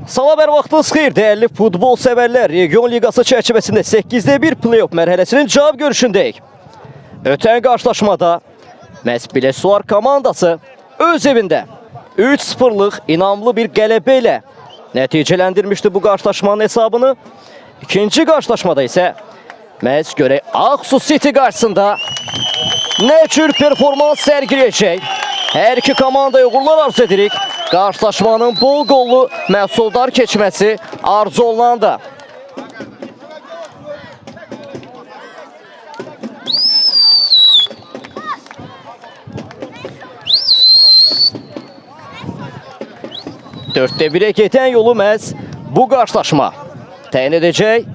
Salam, hər vaxtınız xeyir, dəyərli futbol sevərlər. Region Liqası çərçivəsində 8-də 1 play-off mərhələsinin cavab görüşündəyik. Ötən qarşılaşmada məhz Biləsuvar komandası öz evində 3-0'lıq inamlı bir qələbə ilə nəticələndirmişdi bu qarşılaşmanın hesabını. İkinci qarşılaşmada isə məhz görək Ağsu City qarşısında nə cür performans sərgiləyəcək. Hər iki komandaya uğurlar arzu edirik. Qarşılaşmanın bol qollu məhsuldar keçməsi arzu olunan da. Dörtte birə gedən yolu məhz bu qarşılaşma təyin edəcək.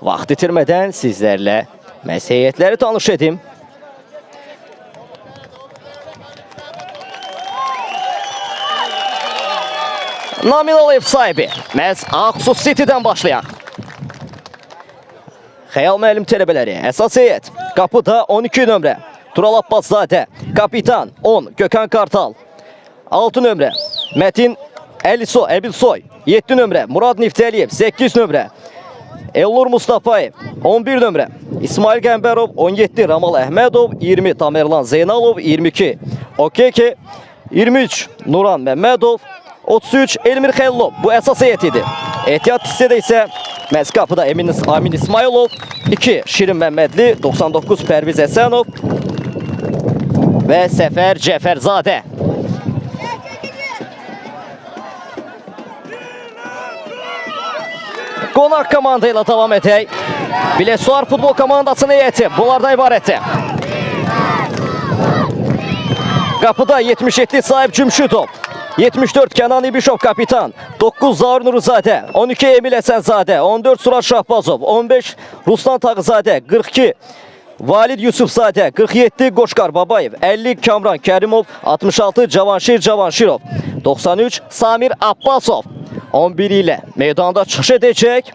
Vaxt itirmədən sizlərlə məhz heyətləri tanış edim. Nominal ev sahibi məhz Ağsu City'dən başlayaq. Xəyal müəllim tələbələri, əsas heyət. Qapıda 12 nömrə Tural Abbaszadə, kapitan 10 Gökhan Kartal, 6 nömrə Mətin Əbilsoy, 7 nömrə Murad Niftəliyev, 8 nömrə Elnur Mustafayev, 11 nömrə İsmail Qəmbərov, 17 Ramal Əhmədov, 20 Tamerlan Zeynalov, 22 Okeke, 23 Nuran Məmmədov, 33 Elmir Xəllov. Bu əsas heyət idi. Ehtiyat hissədə isə məhz qapıda Amin İsmailov, 2 Şirin Məmmədli, 99 Pərviz Əsənov və Səfər Cəfərzadə. Qonaq komanda ilə davam edək. Biləsuvar futbol komandasının heyəti bunlardan ibarətdir. Qapıda 77 sahib Cümşüdov, 74 Kənan İbişov kapitan, 9 Zaur Nuruzadə, 12 Emil Əsənzadə, 14 Surat Şahbazov, 15 Ruslan Tağızadə, 42 Valid Yusufzadə, 47 Qoşqar Babayev, 50 Kamran Kərimov, 66 Cavanşirov, 93 Samir Abbasov 11 ilə meydanda çıxış edəcək.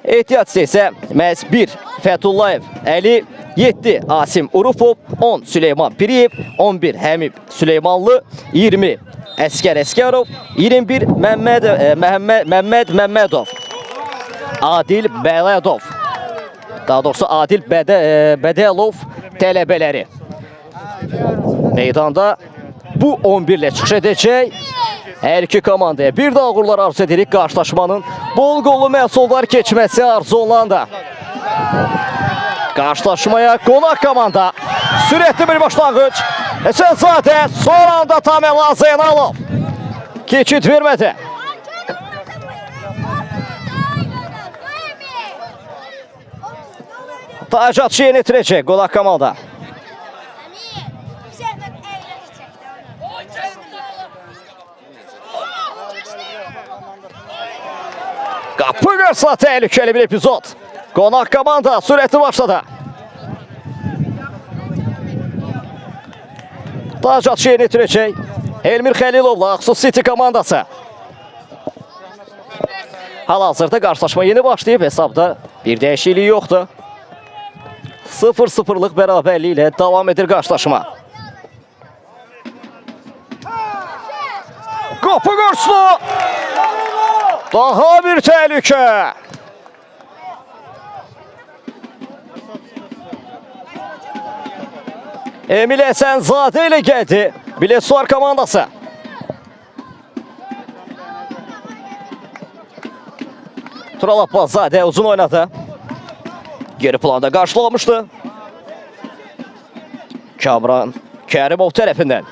Ehtiyat isə məhz 1 Fətullayev, 50 7 Asim Urufov, 10 Süleyman Piriyev, 11 Həmib Süleymanlı, 20 Əskər Əskərov, 21 Məmməd Məmmədov, Adil Bələdov, daha doğrusu Adil Bədəlov tələbələri meydanda bu 11 ilə çıxış edəcək. Hər iki komandaya bir daha uğurlar arzu edirik. Qarşılaşmanın bol qollu məhsuldar keçməsi arzu olunan da. Qarşılaşmaya qonaq komanda sürətli bir başlanğıc. Əsənzadə son anda Tamerlan Zeynalov keçid vermədi. Tacat yeni itirəcək qonaq komanda. Qapı qarşısına təhlükəli bir epizod. Qonaq komanda sürətli başladı. Tacat yerini itirəcək Elmir Xəlilovla Ağsu City komandası. Hal-hazırda qarşılaşma yeni başlayıb, hesabda bir dəyişiklik yoxdur. 0-0'lıq bərabərliyi ilə davam edir qarşılaşma. Qapı qarşısına daha bir təhlükə. Emil Əsənzadə ilə gəldi Biləsuvar komandası. Tural Abbaszadə uzun oynadı. Geri planda qarşılamışdı. Kamran Kərimov tərəfindən.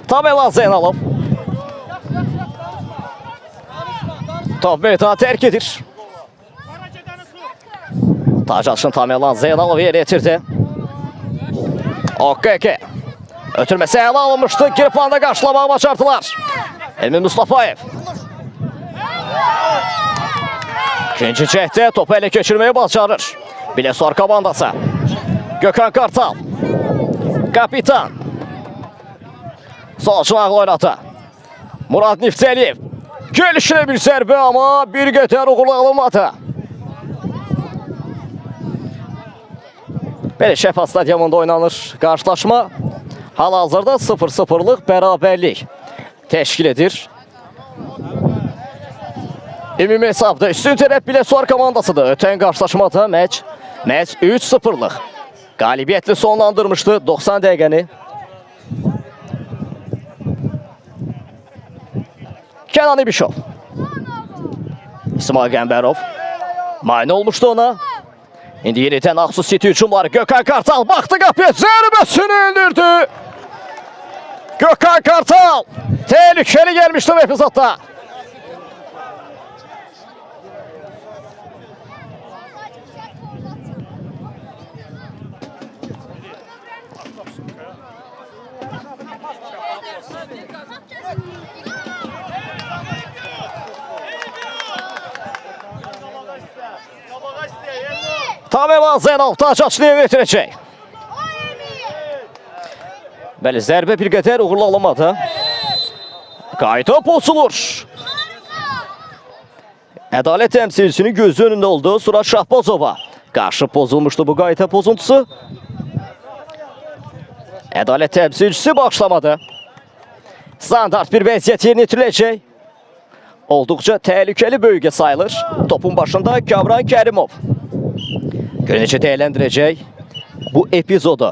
Tamerlan Zeynalov. Top meydana tərk edir. Tacatçın Tamerlan Zeynalov yerə yetirdi. Okeke. Ötürməsi ələ alınmışdı. Geri planda qarşılamağı bacardılar. Elmin Mustafayev. İkinci cəhdə topu ələ keçirməyi bacarır Biləsuvar komandası. Gökhan Kartal. Kapitan. Sol çınaqlı oynadı. Murad Niftəliyev. Gelişine bir zərbə, amma bir qədər uğurlu alınmadı. Belə Şəfa stadionunda oynanır qarşılaşma. Hal-hazırda 0-0'lıq bərabərlik təşkil edir. Ümumi hesabda üstün tərəf Biləsuvar komandasıdır. Ötən qarşılaşmada məhz 3-0'lıq qalibiyyətli sonlandırmışdı 90 dəqiqəni. Kenan İbişov. İsmail Qəmbərov. Mane olmuşdu ona. İndi yenidən Aksu City hücumları. Gökhan Kartal baxdı qapıya, zərbəsini indirdi. Gökhan Kartal tehlikeli gelmişti bu epizodda. Tamerlan Zeynal Taçaçlı'ya götürecek. Bəli, zərbə bir qədər uğurlu alınmadı. Qayda pozulur. Ədalət təmsilçisinin gözü önündə oldu. Surat Şahbazova. Qarşı pozulmuşdu bu qayda pozuntusu. Ədalət təmsilçisi başlamadı. Standart bir vəziyyət yerinə yetiriləcək. Olduqca təhlükəli bölgə sayılır. Topun başında Kamran Kərimov. Görünəcə dəyərləndirəcək bu epizodu.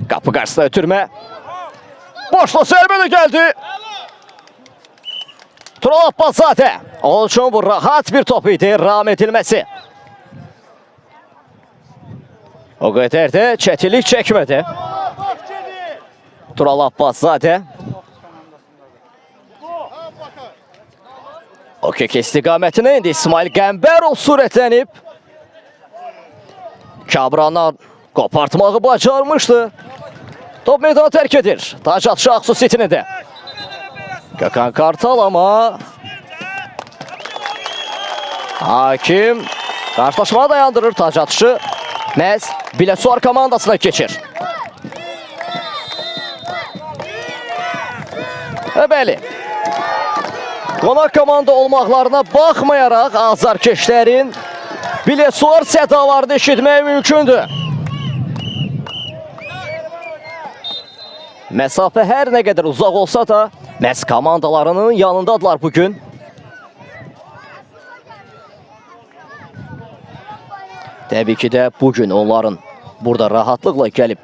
Qapı qarşısına ötürmə. Boşluq zərbə də gəldi. Tural Abbaszadə. Onun üçün bu rahat bir top idi. Ram edilməsi. O qədər də çətinlik çəkmədi. Tural Abbaszadə. O kök istiqamətini indi İsmail Qəmbərov sürətlənib. Kamrandan qopartmağı bacarmışdı. Top meydanı tərk edir. Tac atışı Aksu City'nin də. Gökhan Kartal ama hakim qarşılaşmanı dayandırır. Tac atışı məhz Biləsuvar komandasına keçir. Bəli. Qonaq komanda olmaqlarına baxmayaraq azarkeşlərin Biləsuvar sədalarını eşitmək mümkündür. Məsafə hər nə qədər uzaq olsa da məhz komandalarının yanındadılar bugün. Təbii ki də bugün onların burada rahatlıqla gəlib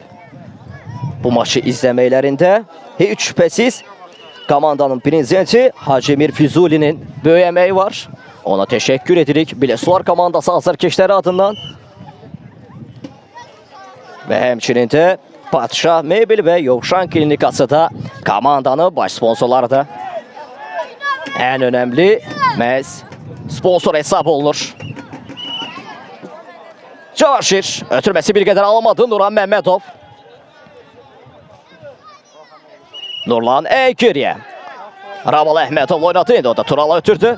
bu maçı izləməklərində heç şübhəsiz komandanın prezidenti Hacimir Füzuli'nin böyük əməyi var. Ona təşəkkür edirik Biləsuvar komandası azarkeşləri adından. Və həmçinin də Padşah Mebel və Yovşan Klinikası da komandanın baş sponsorlarıdır. Ən önəmli məhz sponsor hesab olunur. Cavarşir ötürməsi bir qədər alamadı Nurhan Məmmədov. Nurlan geriyə. Ramal Əhmədov oynadı. İndi o da Turala ötürdü.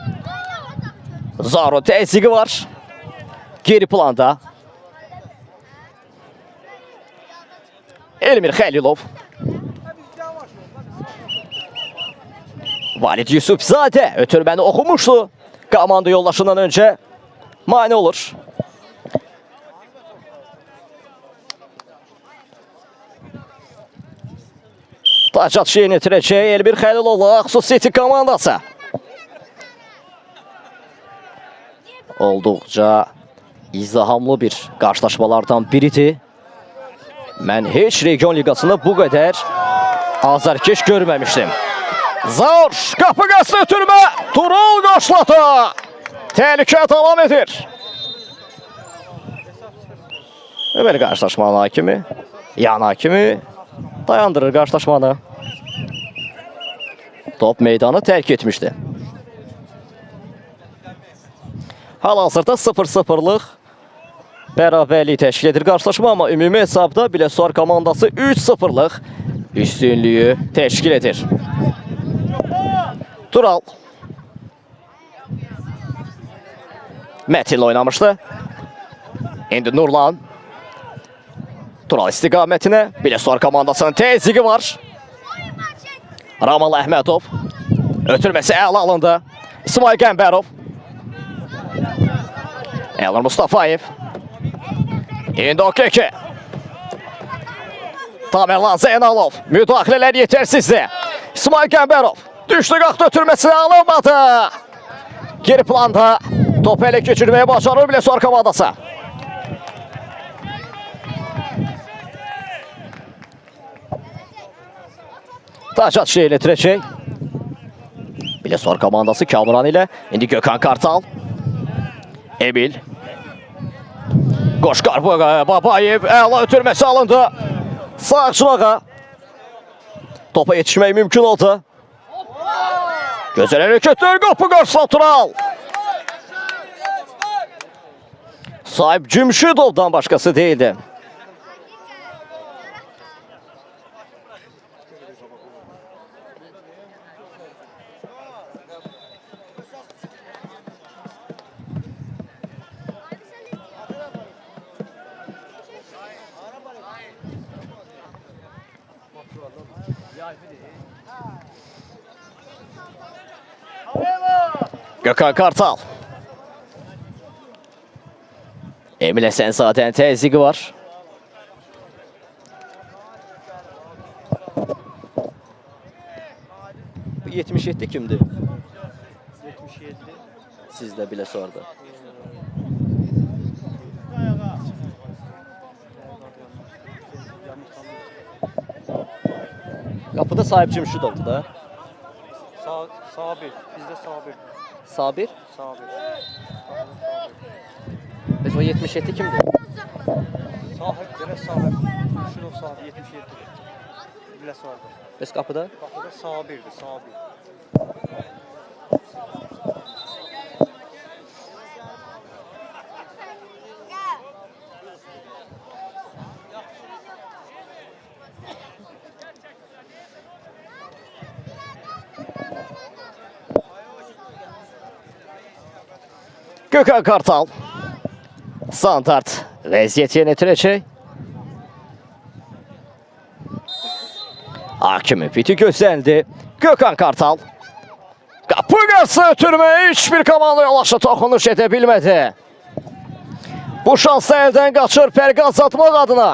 Zaro təzyiqi var. Geri planda. Elmir Xəlilov. Valid Yusufzadə ötürməni oxumuşdu. Komanda yoldaşından öncə mane olur. Tac atışı yeni itirəcək Elmir Xəlilovla Aksu City komandası. Olduqca izdihamlı bir qarşılaşmalardan biridir. Mən heç region liqasında bu qədər azarkeş görməmişdim. Zaur qapı qarşısına ötürmə. Tural qarşıladı. Təhlükə davam edir. Belə qarşılaşmanın hakimi, yan hakimi dayandırır qarşılaşmanı. Top meydanı tərk etmişdi. Hal-hazırda 0-0'lıq bərabərlik təşkil edir qarşılaşma, amma ümumi hesabda Biləsuvar komandası 3-0'lıq üstünlüyü təşkil edir. Tural Mətinlə oynamışdı. İndi Nurlan Tural istiqamətinə Biləsuvar komandasının təzyiqi var. Ramal Əhmədov ötürməsi əla alındı. İsmail Qəmbərov Elnur Mustafayev. İndi OKK. Tamerlan Zeynalov. Müdahaleler yetersizdi. İsmail Qəmbərov. Düştü qalxdı ötürmesine alınmadı. Geri planda topu ele geçirmeye başarır bile Sor komandası. Taç atışı iletirəcək. Bilesor komandası Kamuran ile indi Gökhan Kartal. Emil. Qoşqar Babayev əla ötürməsi alındı. Sağ açılağa. Topa yetişmək mümkün oldu. Gözəl hərəkətlər qapı qarşısına Tural. Sahib Cümşidov'dan başkası değildi. Gökhan Kartal. Emil Esenzade'nin təzyiqi var. Bu 77 kimdir? 77. Siz de bile sordu. Kapıda Sahip Cümşidov'du da. Sabir. Bizde Sabir. Sabir. Sabir. Biz o 77 kimdir? Sahip belə Sabir. Şurada Sabir 77. Bilə Sabir. Biz kapıda. Qapıda Sabirdir, Sabir. Gökhan Kartal. Standart vəziyyət yenitirəcək. Hakimi piti gözləndi. Gökhan Kartal. Qapı qarşısı ötürməyə hiçbir komanda yolaşı toxunuş edə bilmədi. Bu şansla əldən qaçır fərqi azaltmaq adına.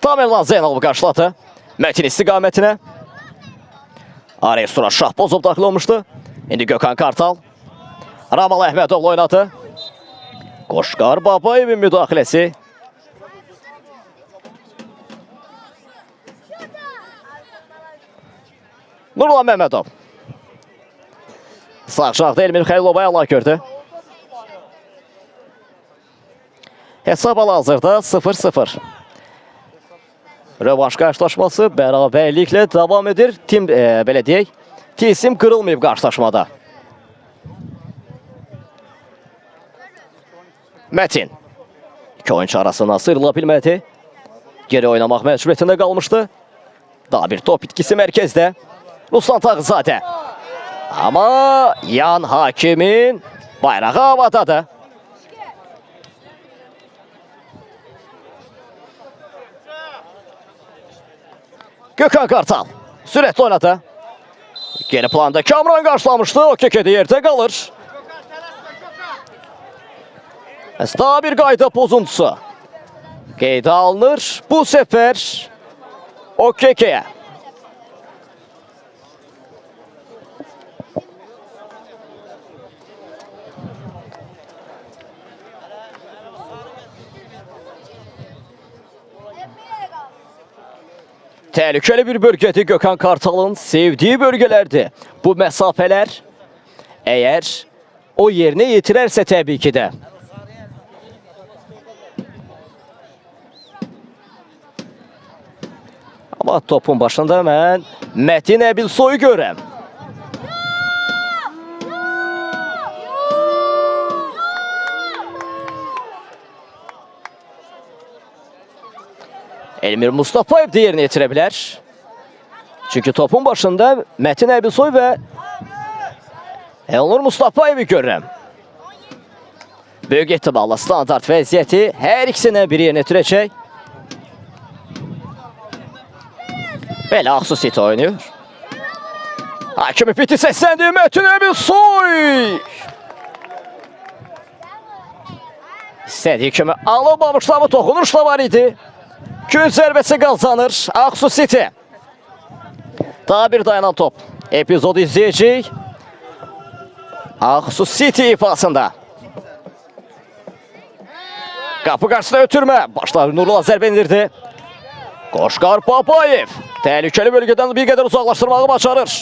Tamerlan Zeynalov qarşıladı. Mətin istiqamətinə. Araya sonra Şahbozov daxil olmuşdu. İndi Gökhan Kartal. Ramal Əhmədov oynadı. Qoşqar Babayevin müdaxiləsi. Nurlan Məmmədov. Sağ şahda Elmir Xəlilovaya Allah gördü. Hesab hal-hazırda 0-0. Rövanş qarşılaşması bərabərliklə davam edir. Belə deyək, tilsim qırılmayıb qarşılaşmada. Mətin. İki oyuncu arasına sıyrıla bilmədi. Geri oynamaq məcburiyyətində qalmışdı. Daha bir top itkisi mərkəzdə. Ruslan Tağızadə. Amma yan hakimin bayrağı havadadır. Gökhan Kartal sürətli oynadı. Geri planda Kamran qarşılamışdı. OKK-də yerdə qalır. Daha bir qayda pozuntusu qeydə alınır. Bu səfər OKK-yə. Təhlükəli bir bölgədir Gökhan Kartal'ın sevdiği bölgelerdi. Bu məsafələr eğer o yerine yetirərsə təbii ki də. Ama topun başında mən Mətin Əbilsoyu görəm. Elmir Mustafayev de yerine yetirebilir. Çünkü topun başında Mətin Əbilsoy ve Elnur Mustafayev'i görürəm. Böyük ehtimalla standart vəziyyəti hər ikisindən biri yerinə türəcək. Belə Aksu City oynuyor. Hakimi piti səsləndi. Metin Ebilsoy. İstədiyi kimi alınmamışlar, bu toxunuşla var idi. Gün zərbəsi qazanır Aksu City. Daha bir dayanan top. Epizodu izləyəcək. Aksu City ifasında. Qapı qarşısına ötürmə. Başlar Nurullah zərbə indirdi. Qoşqar Babayev təhlükəli bölgədən bir qədər uzaqlaşdırmağı bacarır.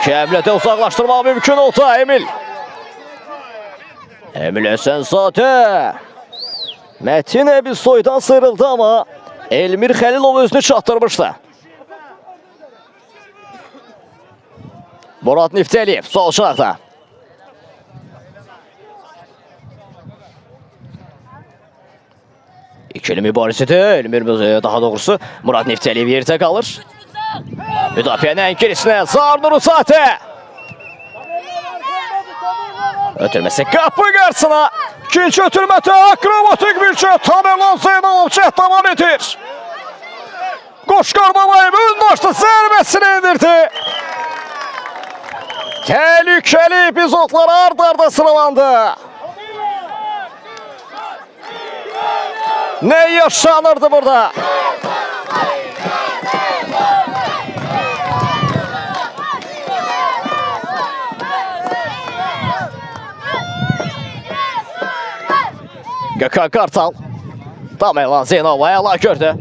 Kəmlədə uzaqlaşdırmaq mümkün olsa Emil. Emil Əsənzadə. Metin Ebilsoy'dan sıyrıldı ama Elmir Xəlilov özünü çatdırmışdı. Murad Niftəliyev sol çanaqda. İkili mübarizədə Elmir, daha doğrusu Murad Niftəliyev yerdə qalır. Müdafiənin ən gerisinə Zaur Nuruzadə. Ötürməsi qapı qarşısına. İkinci ötürmədə akrobatik bir şey. Tamerlan Zeynalov davam edir. Qoşqar Babayev öndaşdı, zərbəsini indirdi. Təhlükəli epizodlar ard-arda sıralandı. Ne yaşanırdı burada? Gökhan Kartal. Tamerlan Zeynalov ayaqlar gördü.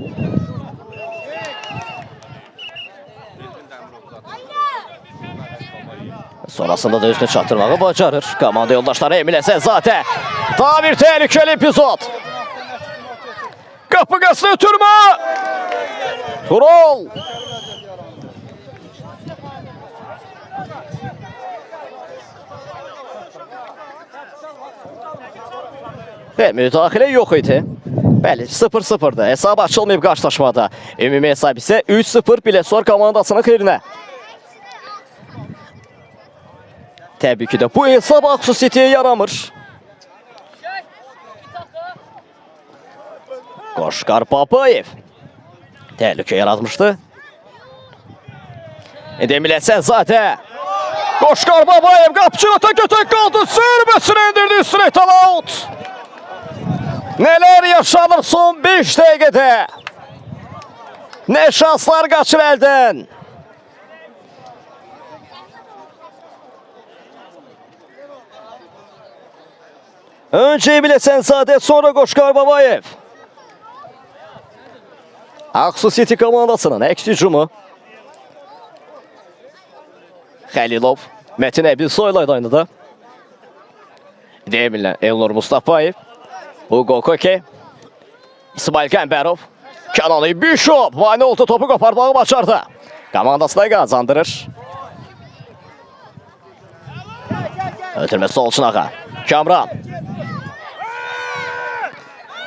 Sonrasında da üstüne çatdırmağı bacarır. Komanda yoldaşları Emil Əsənzadə. Daha bir təhlükəli epizod. Qapı qarşısına ötürmə. Turol. Ve müdaxilə yox idi. Bəli, 0-0'da. Hesab açılmayıb qarşılaşmada. Ümumi hesab isə 3-0 Biləsuvar komandasının xeyrinə. Təbii ki de bu hesab Aksu City'ye yaramır. Qoşqar Babayev təhlükə yaratmışdı. Emil Əsənzadə. Qoşqar Babayev qapıcı ötək qaldı. Zərbəsini indirdi, straight out. Neler yaşanır son 5 dəqiqədə. Ne şanslar qaçır əldən. Önce Emil Əsənzadə, sonra Qoşqar Babayev. Aksu City komandasının əks hücumu. Xəlilov, Metin Ebilsoy'la oynadı. Emil'lə Elnur Mustafayev. Hugo Koke. İsmail Qəmbərov. Kenan Bişop. Vayne oldu, topu qoparmağı bacardı. Komandasına qazandırır. Ötürmə sol çınağa. Kamran.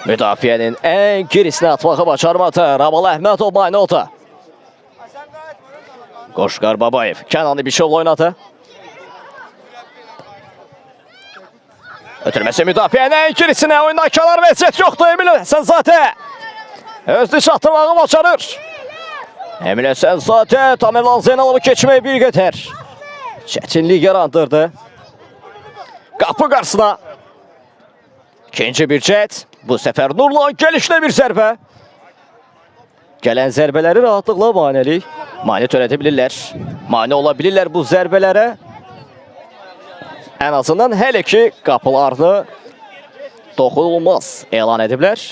Müdafiənin ən gerisinə atmağı bacarmadı. Ramal Əhmədov mane oldu. Qoşqar Babayev. Kenan Bişop'la oynadı. Ötürməsi müdafiənin ən gerisinə. Oyunda kənar vəziyyət yoxdur. Emil Əsənzadə. Özünü çatdırmağı bacarır. Emil Əsənzadə Tamerlan Zeynalovu keçməyi bir qədər çətinlik yarandırdı. Qapı qarşısına. İkinci bir cət. Bu səfər Nurlan gəlişlə bir zərbə. Gələn zərbələri rahatlıqla mane törədə bilirlər. Mane ola bilirlər bu zərbələrə. Ən azından hələ ki qapılarını toxunulmaz elan ediblər.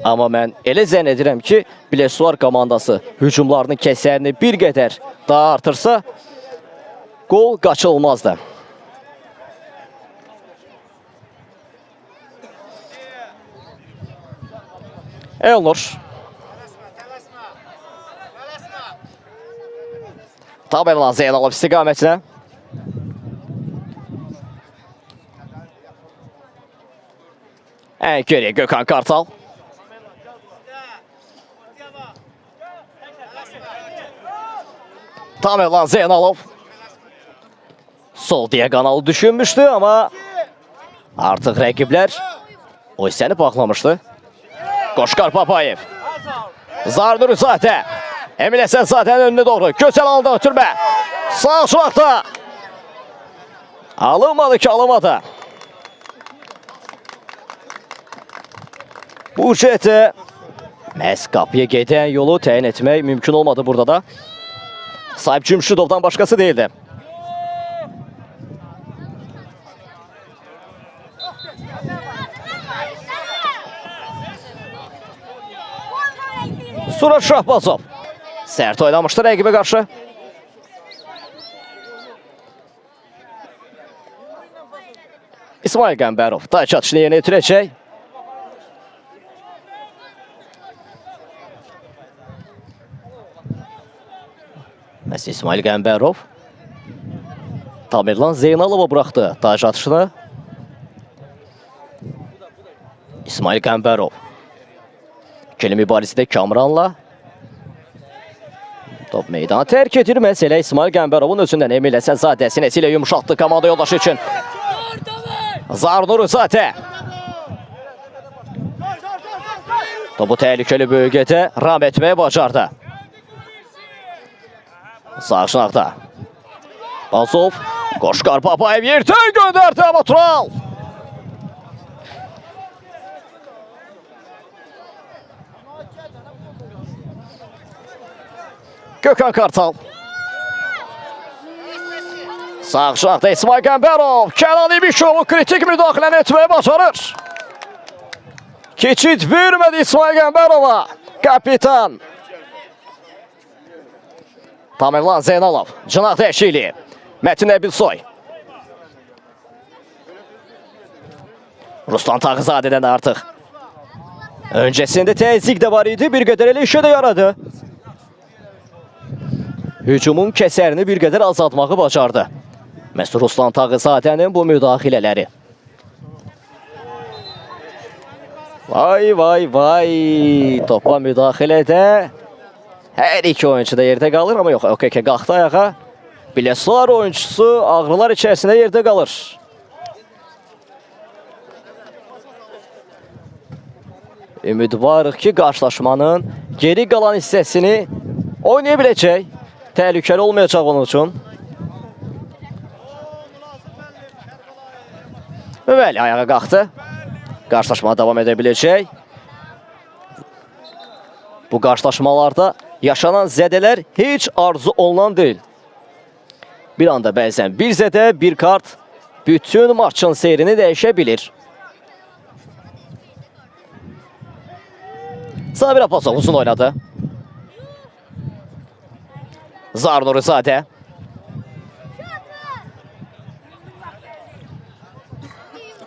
Amma mən elə zənn edirəm ki, Biləsuvar komandası hücumlarının kəsərini bir qədər daha artırsa, gol qaçılmazdı. Elnur. Tamerlan Zeynalov istiqamətinə. Ən geriyə Gökhan Kartal. Tamerlan Zeynalov. Sol diye kanalı düşünmüştü ama artık rəqiblər o hissəni bağlamışdı. Qoşqar Papayev. Zarnurizadə. Emil Əsənzadənin önünə doğru. Gözəl aldı ötürmə. Sağ şuraqda. Alınmadı ki, alınmadı. Bu cəhətə məhz qapıya gedən yolu təyin etmək mümkün olmadı burada da. Sahib Cümşüdovdan başqası değildi. Suraj Şahbazov. Sərt oynamışdı rəqibə qarşı. İsmail Qəmbərov taç atışını yerinə yetirəcək. Məhz İsmail Qəmbərov Tamirlan Zeynalova buraxdı taç atışını. İsmail Qəmbərov. İkili mübarizədə Kamranla. Top meydanı tərk edir. Məsələ İsmail Qəmbərovun özündən Emil Əsənzadə sinəsilə yumuşatdı komanda yoldaşı üçün. Zarnurizadə. Topu təhlükəli bölgədə ram etməyə bacardı. Sağ şınaqda. Bazov. Qoşqar Papayev yerdən göndərdi amma Tural. Gökhan Kartal. Sağ şahda İsmail Qəmbərov. Kənan İmişovun kritik müdaxiləni etməyə bacarır. Keçid vermədi İsmail Qəmbərova. Kapitan. Tamirlan Zeynalov. Cınaq dəyişikliyi. Mətin Əbilsoy. Ruslan Tağızadədən artıq. Öncəsində təzyiq də var idi. Bir qədər elə işə də yaradı. Hücumun kəsərini bir qədər azaltmağı bacardı. Məhz Ruslan Tağızadənin bu müdaxilələri. Vay vay vay. Topa müdaxilədə hər iki oyuncu da yerdə qalır amma yox. OKK qalxdı ayağa. Biləsuvar oyuncusu ağrılar içərisində yerdə qalır. Ümid varıq ki, qarşılaşmanın geri qalan hissəsini oynaya biləcək. Təhlükəli olmayacaq onun üçün. Bəli, ayağa qalxdı. Qarşılaşma davam edə biləcək. Bu qarşılaşmalarda yaşanan zədələr heç arzu olunan deyil. Bir anda bəzən bir zədə, bir kart bütün maçın seyrini dəyişə bilir. Sabir Abbasov uzun oynadı. Zarnurizadə.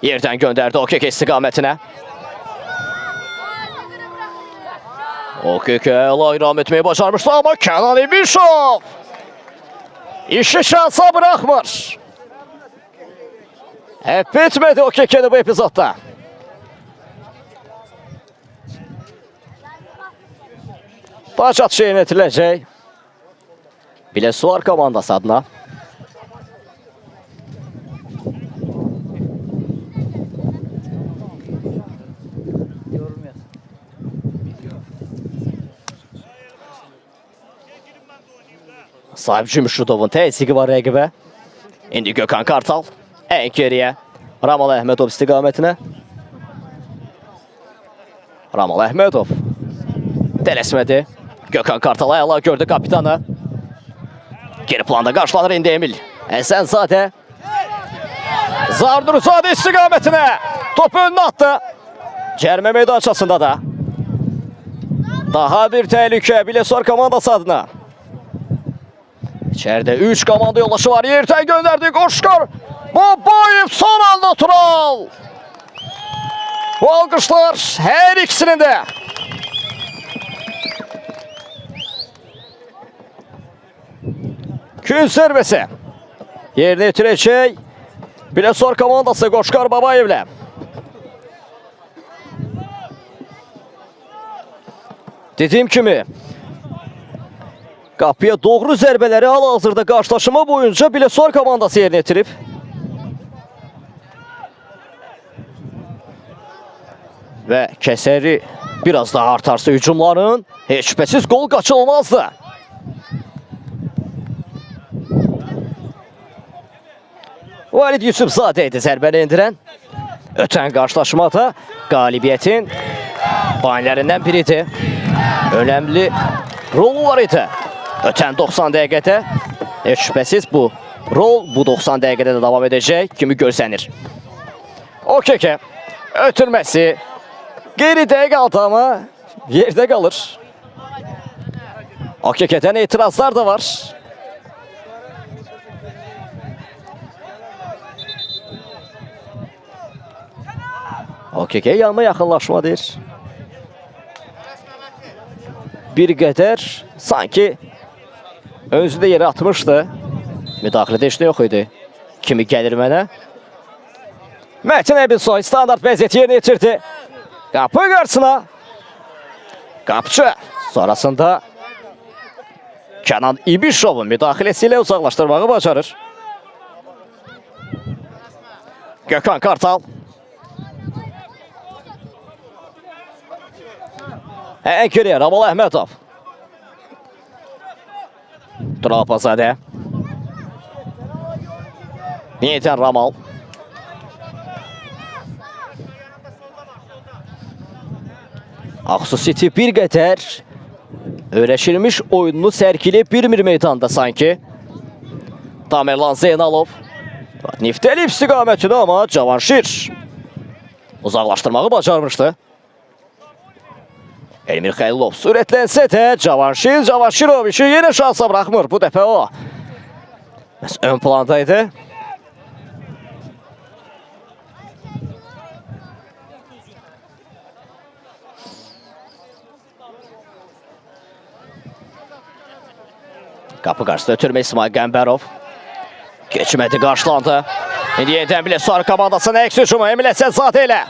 Yerdən göndərdi OKK istiqamətinə. OKK layram etməyi bacarmışdı amma Kənan İmişov işi şansa bırakmır. Hep bitmedi OKK'nin bu epizodda. Taç atışı yönetiləcək. Biləsuvar komandası adına. Sahib Cümşüdovun təzyiqi var rəqibə. İndi Gökhan Kartal ən geriyə. Ramal Əhmədov istiqamətinə. Ramal Əhmədov tələsmədi. Gökhan Kartal ayaqlar gördü kapitanı. Geri planda qarşılanır indi Emil Əsənzadə. Zarnurizadə istiqamətinə. Topu önünə attı. Cərmə meydançasında da. Daha bir təhlükə Biləsuvar komandası adına. İçeride 3 komanda yoldaşı var. Yerden gönderdi Qoşqar Papayev son anda Tural. Bu alqışlar hər ikisinin de. Gün zərbəsi. Yerine yetirəcək Biləsuvar komandası Qoşqar Babayevlə. Dediğim kimi Qapıya doğru zərbələri hal-hazırda qarşılaşma boyunca Biləsuvar komandası yerinə yetirib. Və kəsəri biraz daha artarsa hücumların heç şübhəsiz qol qaçılmazdı. Valid Yusufzadə idi zərbəni endirən. Ötən qarşılaşmada qalibiyyətin banilərindən biridir. Önəmli rolu var idi. Ötən 90 dəqiqədə heç şübhəsiz bu rol bu 90 dəqiqədə də davam edəcək kimi görsənir. OKK ötürməsi geridə qaldı amma yerdə qalır. OKK-dən etirazlar da var. OKK yanına yaxınlaşmadır. Bir qədər sanki özü də yerə atmışdı. Müdaxilədə heç nə yox idi. Kimi gəlir mənə. Mətin Əbilsoy standart vəziyyəti yerinə yetirdi. Qapı qarşısına. Qapçı sonrasında Kənan İbişovun müdaxiləsi ilə uzaqlaşdırmağı bacarır. Gökhan Kartal. Ənkiriyə Ramal Əhmədov. Turapazadə. Yenidən Ramal. Aksu City bir qədər öyrəşilmiş oyununu sərgiləyib bir meydanda sanki. Tamerlan Zeynalov. Niftəli istiqamətini amma Cavanşir uzaqlaşdırmağı bacarmışdı. Elmir Xəylov sürətlənsə də Cavanşirov işi yenə şansa bıraxmır. Bu dəfə o ön plandaydı. Qapı qarşısında ötürmə İsmail Qəmbərov. Keçmədi, qarşılandı. İndi yenidən Biləsuvar komandasının əks hücumu Emil Əsədzadə ilə.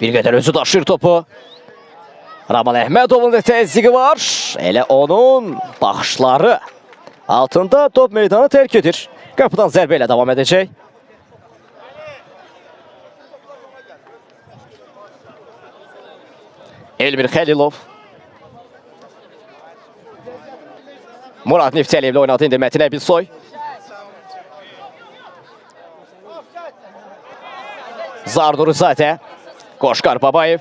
Bir qədər özü daşır topu. Ramal Əhmədovun da təzyiqi var. Elə onun baxışları altında top meydanı tərk edir. Qapıdan zərbə ilə davam edəcək. Elmir Xəlilov. Murad Niftəliyev ilə oynadı indi Mətin Əbilsoy. Zarduruzadə. Qoşqar Babayev.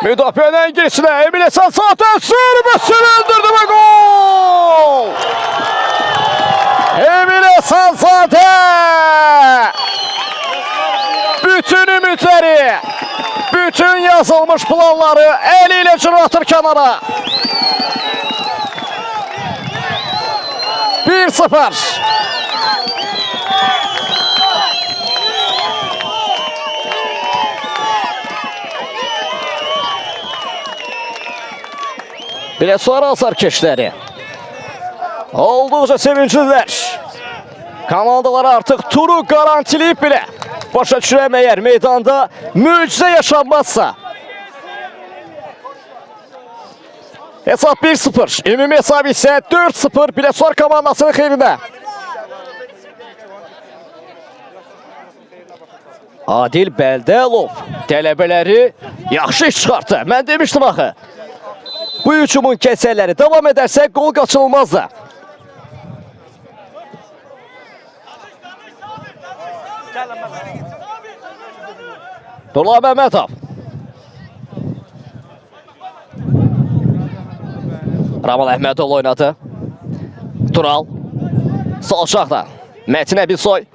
Müdafiədən girişinə Emil Əsədzadə zərbəsini endirdi və gol! Emil Əsədzadə bütün ümidləri, bütün yazılmış planları əli ilə cırlatır kənara. 1-0. Biləsuvar azarkeşləri olduqca sevinclidirlər. Komandalar artıq turu garantiləyib bilə. Başa düşürəm əgər meydanda möcüzə yaşanmazsa. Hesab 1-0. Ümumi hesab isə 4-0 Biləsuvar komandasının xeyrinə. Adil Bəldəlov tələbələri yaxşı iş çıxartdı. Mən demişdim axı. Bu hücumun kəsərləri davam edərsə qol qaçılmazdı. Nurlan Məmmədov. Ramal Əhmədov oynadı. Tural. Sol şaqda. Mətin Əbilsoy.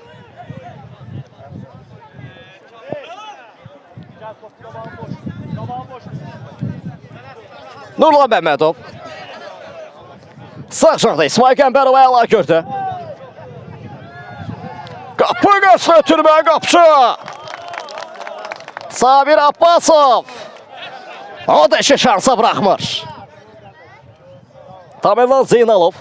Nurlan Məmmədov. Sağ şaqda İsmail Qəmbərov əla gördü. Qapı qarşısına ötürmə qapçı. Sabir Abbasov. O da işi şansa bırakmır. Tamerlan Zeynalov.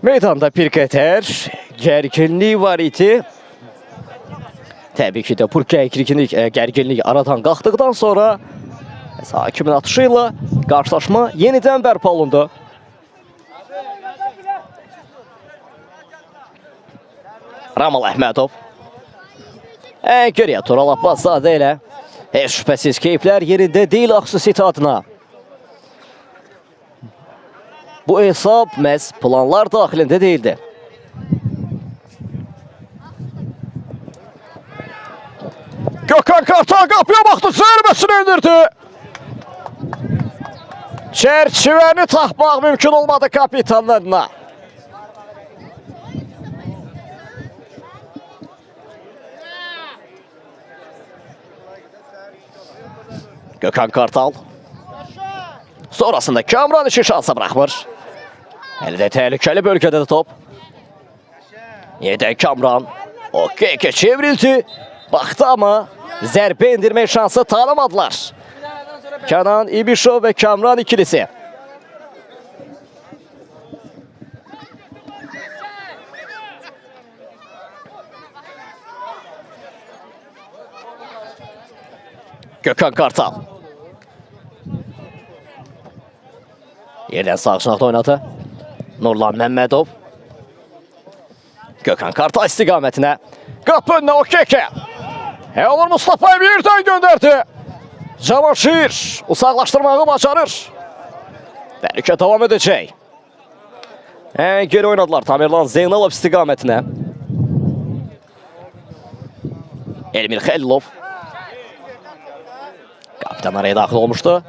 Meydanda bir qədər gərginlik var idi. Təbii ki də bu gərginlik aradan qalxdıqdan sonra hakimin atışı ilə qarşılaşma yenidən bərpa olundu. Ramal Əhmədov. Geriyə Tural Abbaszadə ilə. Heç şübhəsiz keyiflər yerində deyil Ağsusiyeti adına. Bu hesab məhz planlar daxilində deyildi. Gökhan Kartal qapıya baxdı, zərbəsini endirdi. Çərçivəni tapmaq mümkün olmadı kapitanlarına. Gökhan Kartal. Sonrasında Kamran işi şansa bırakmır. Əldə təhlükəli bölgədə də top. Yeniden Kamran. Okey çevrildi. Baxdı ama zərbə indirmək şansı tanımadılar. Kenan İbişov ve Kamran ikilisi. Gökhan Kartal. Yerden sağ şınaqda oynadı. Nurlan Məmmədov. Gökhan Kartal istiqamətinə. Qapı önünə Okeke. Elnur Mustafayev yerdən gönderdi. Cavanşir uzaklaştırmağı bacarır. Təhlükə devam edəcək. Geri oynadılar Tamerlan Zeynalov istiqamətinə. Elmir Xəlilov. Kapitan araya daxil olmuşdu.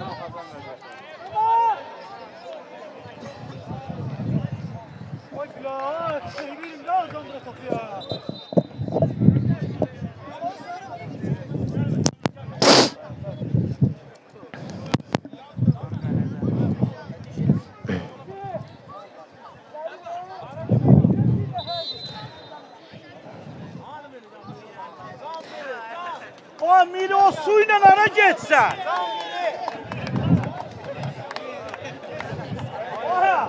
Amiri o suyla ara geçsen.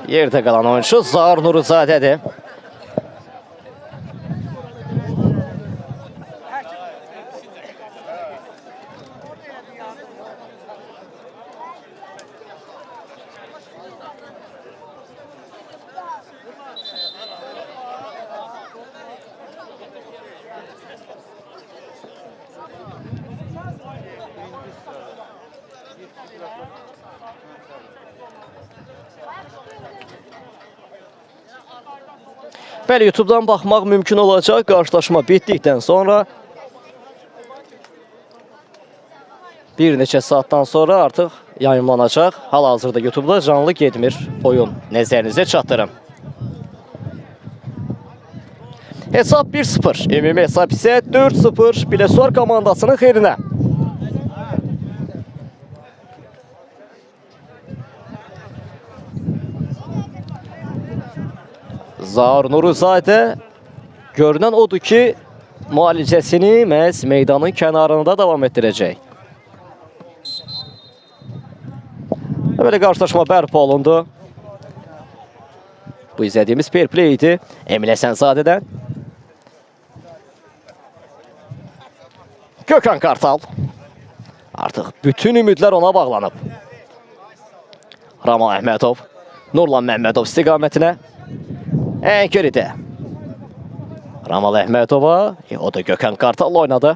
Yerde kalan oyuncu Zahar Nuruzadədir. Bəli, YouTube'dan baxmaq mümkün olacaq. Qarşılaşma bitdikdən sonra bir neçə saatdan sonra artıq yayınlanacaq. Hal-hazırda YouTube'da canlı getmir oyun. Nəzərinizə çatdırım. Hesab 1-0. Ümumi hesab isə 4-0 Biləsuvar komandasının xeyrinə. Zahar Nuruzadə görünən odur ki, müalicəsini məhz meydanın kənarında davam etdirəcək. Böyle qarşılaşma bərpa olundu. Bu izlədiyimiz fair play idi. Emil Əsənzadədən. Gökhan Kartal. Artıq bütün ümidlər ona bağlanıb. Ramal Əhmədov. Nurlan Məmmədov istiqamətinə. Geridə. Ramal Əhmədova. O da Gökhan Kartal oynadı.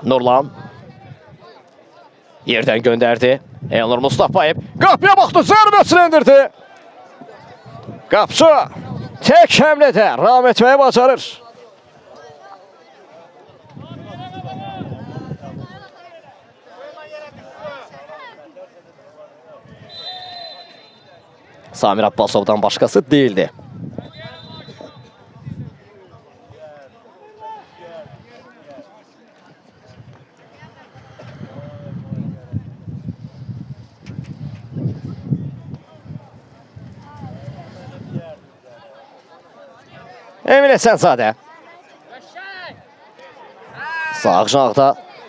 Nurlan. Yerdən gönderdi. Elnur Mustafayev. Qapıya baxdı. Zərbəsini endirdi. Qapçı. Tek həmlədə ram etməyi bacarır. Samir Abbasov'dan başkası değildi. Emin Əsənzadə. Sağ janaqda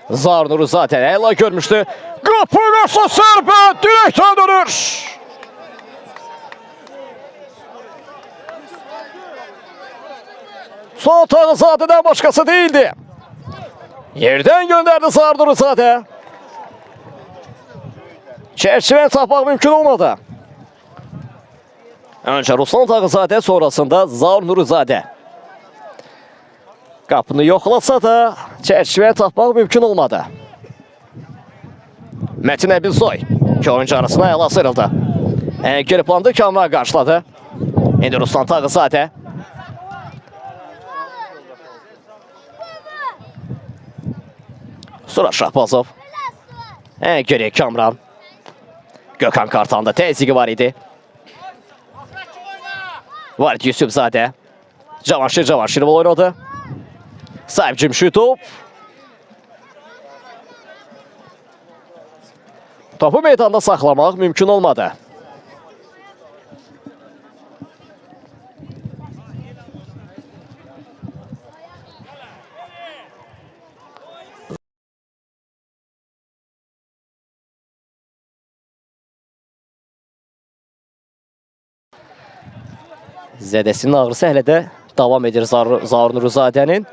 Zaur Nuruzadə əla görmüşdü. Qapı qarşı sərbə direkdən dönür. Son Tağızadədən başqası değildi. Yerdən gönderdi Zaur Nuruzadə. Çerçeve tapmaq mümkün olmadı. Önce Ruslan Tağızadə, sonrasında Zaur Nuruzadə. Qapını yoxlasa da çerçeve tapmaq mümkün olmadı. Metin Əbilsoy iki oyuncu arasına əla sıyrıldı. Geri planda Kamran qarşıladı. İndi Ruslan Tağızadə. Sonra Şahbazov. Geri Kamran. Gökhan Kartal'da təzyiqi var idi. Varid Yusufzadə. Cavanşir oynadı. Sahib Cimşitov. Topu meydanda saxlamaq mümkün olmadı. Zədəsinin ağrısı hələ də davam edir Zaur Nuruzadənin.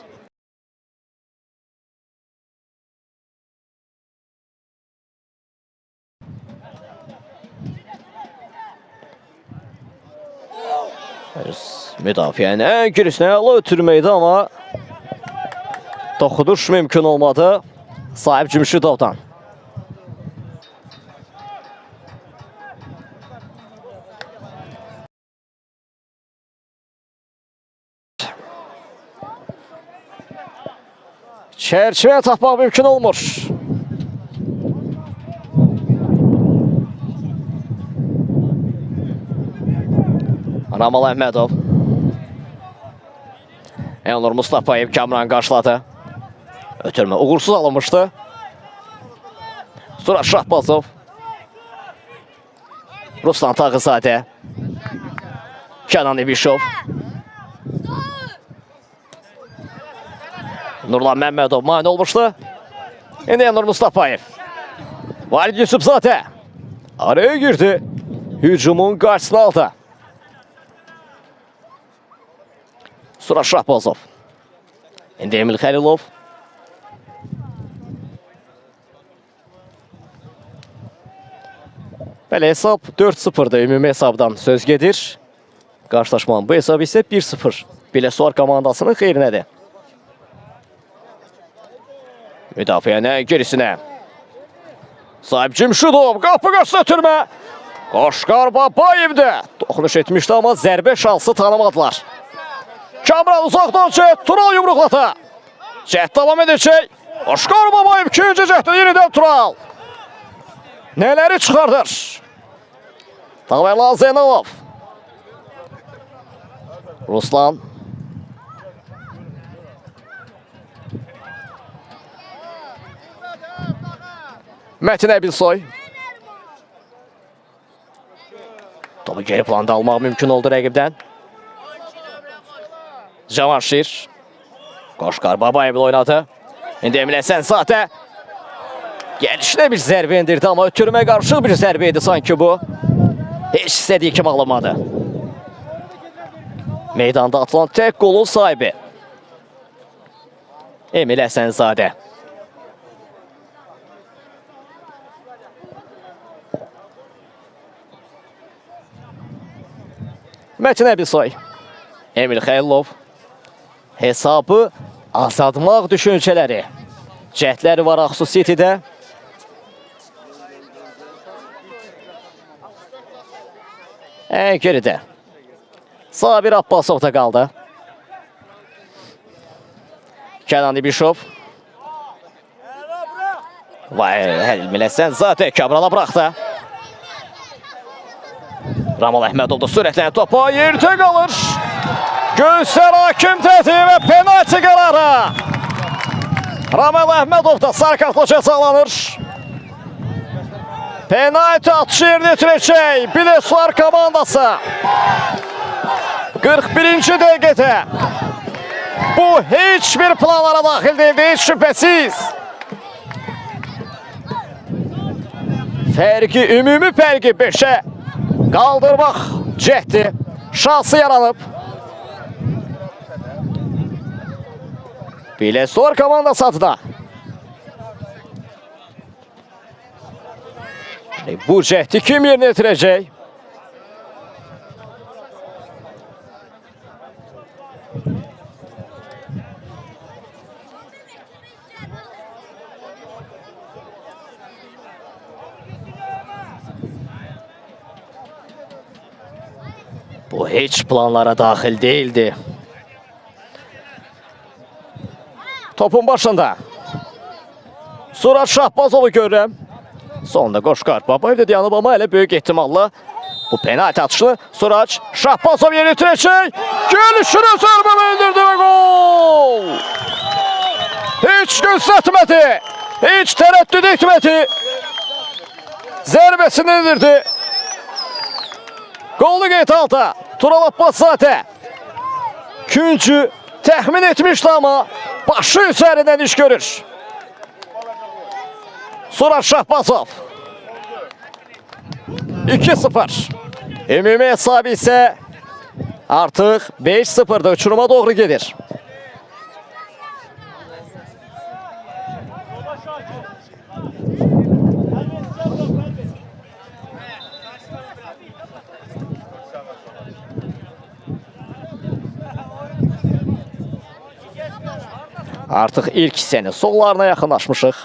Müdafiənin ən girişinə əla ötürməkdə, amma toxuduş mümkün olmadı Sahib Cimşidovdan. Çerçeve tapmaq mümkün olmur. Ramal Əhmədov. Elnur Mustafayev Kamran qarşıladı. Ötürmə uğursuz alınmışdı. Sonra Şahbazov. Ruslan Tağızadə. Kenan İbişov. Nurlan Məmmədov mane olmuşdu. İndi Elnur Mustafayev. Varid Yusufzadə. Araya girdi. Hücumun qarşısını aldı. Sonra Şahbazov. İndi Emil Xəlilov. Belə hesab 4-0'da ümumi hesabdan söz gedir. Qarşılaşmanın bu hesabı isə 1-0. Biləsuvar komandasının xeyrinədir. Müdafiənin gerisinə. Sahib Cimşidov, qapı qarşısına ötürmə. Qoşqar Babayev'də. Toxunuş etmişdi, amma zərbə şansı tanımadılar. Kamran uzaqdan cəhd, Tural yumruqlata. Cəhd davam edəcək. Qoşqar Babayev ikinci cəhdə yenidən Tural. Nələri çıxardır? Tağverlan Zeynalov. Ruslan. Metin Əbilsoy. Topu geri planda almaq mümkün oldu rəqibdən. Cavanşir. Qoşqar Babayev'lə oynadı. İndi Emil Əsənzadə. Gəlişinə bir zərbə indirdi, amma ötürmə qarşı bir zərbə idi sanki bu. Heç istədiyi kimi alınmadı. Meydanda atılan tək qolun sahibi Emil Əsənzadə. Metin Əbilsoy. Emil Xəlilov. Hesabı azadmaq düşüncələri. Cəhdləri var Aksu City'də. Geridə. Sabir Abbasov da qaldı. Kenan İbişov. Vay, Emil Əsənzadə Kamrana bıraxdı. Ramal Əhmədov da sürətlənib topa yerdə qalır. Göstər hakim tətiyi və penalti qərarı. Ramal Əhmədov da sarı kartla cəzalanır. Penalti atışı yerinə yetirəcək Biləsuvar komandası. 41-ci dəqiqədə. Bu heç bir planlara daxil deyildi, heç şübhəsiz. Fərqi, ümumi fərqi 5-ə qaldırmaq cəhdi şansı yaranıb. Biləsuvar komandası adına. Bu cəhdi kim yerinə yetirəcək? Bu heç planlara daxil değildi. Topun başında. Surat Şahbazovu görürəm. Sonunda Qoşqar Babayev də dayanıb, amma elə böyük ehtimalla bu penalti atışını Surac Şahbazov yeri itirəcək. Gəlişini zərbələ indirdi və gol! Heç gözlətmədi. Heç tərəddüd etmədi. Zərbəsini indirdi. Gollu qeyd alta. Tural Abbaszadə. Küncü təxmin etmişdi, amma başı üzərindən iş görür. Surac Şahbazov. 2-0. Ümumi hesabı isə artıq 5-0'da uçuruma doğru gedir. Artıq ilk hissənin sonlarına yaxınlaşmışıq.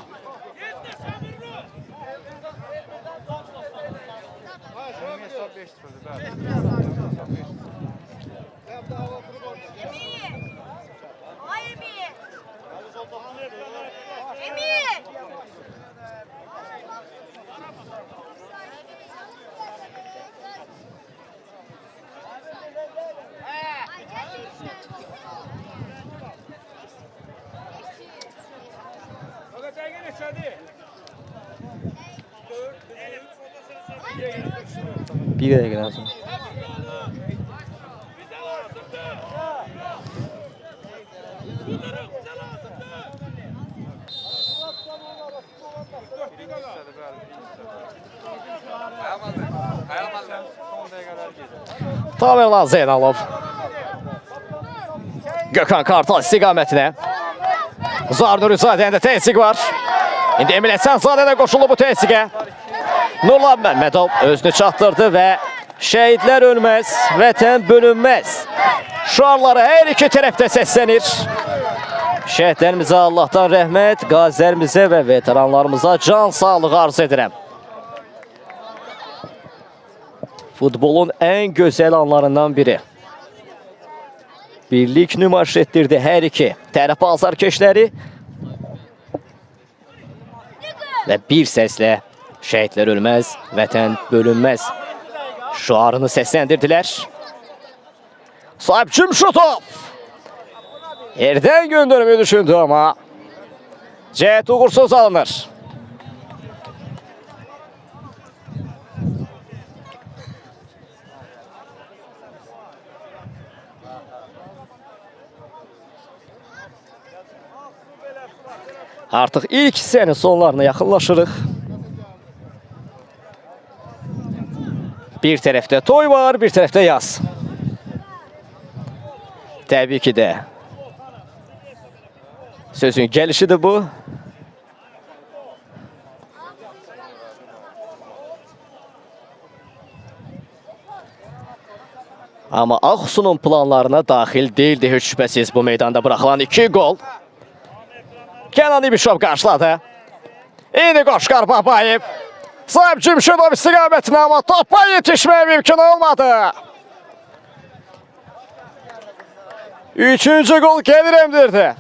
Bir dəqiqədən sonra. Tamerlan Zeynalov. Gökhan Kartal istiqamətinə. Zarnur Üzadənin də təsiq var. İndi Emil Əsənzadə də qoşuldu bu təsiqə. Nurlan Məmmədov özünü çatdırdı və şəhidlər ölməz, vətən bölünməz. Şuarları hər iki tərəfdə səslənir. Şəhidlərimizə Allahdan rəhmət, qazilərimizə və veteranlarımıza can sağlığı arz edirəm. Futbolun ən gözəl anlarından biri. Birlik nümayiş etdirdi hər iki tərəf azarkeşləri və bir səslə şəhidlər ölməz, vətən bölünməz şuarını səsləndirdilər. Sahib Cümşutov yerdən göndərməyi düşündü, amma cəhət uğursuz alınır. Artıq ilk hissənin sonlarına yaxınlaşırıq. Bir tərəfdə toy var, bir tərəfdə yaz. Təbii ki də sözün gəlişidir bu. Amma Ağsunun planlarına daxil deyildi heç şübhəsiz bu meydanda buraxılan 2 gol. Kenan İbişov qarşıladı. İndi Qoşqar Babayev. Sahib Cümşutov istiqamətinə, amma topa yetişməyə mümkün olmadı. 3-cü gol gelir emdirdi.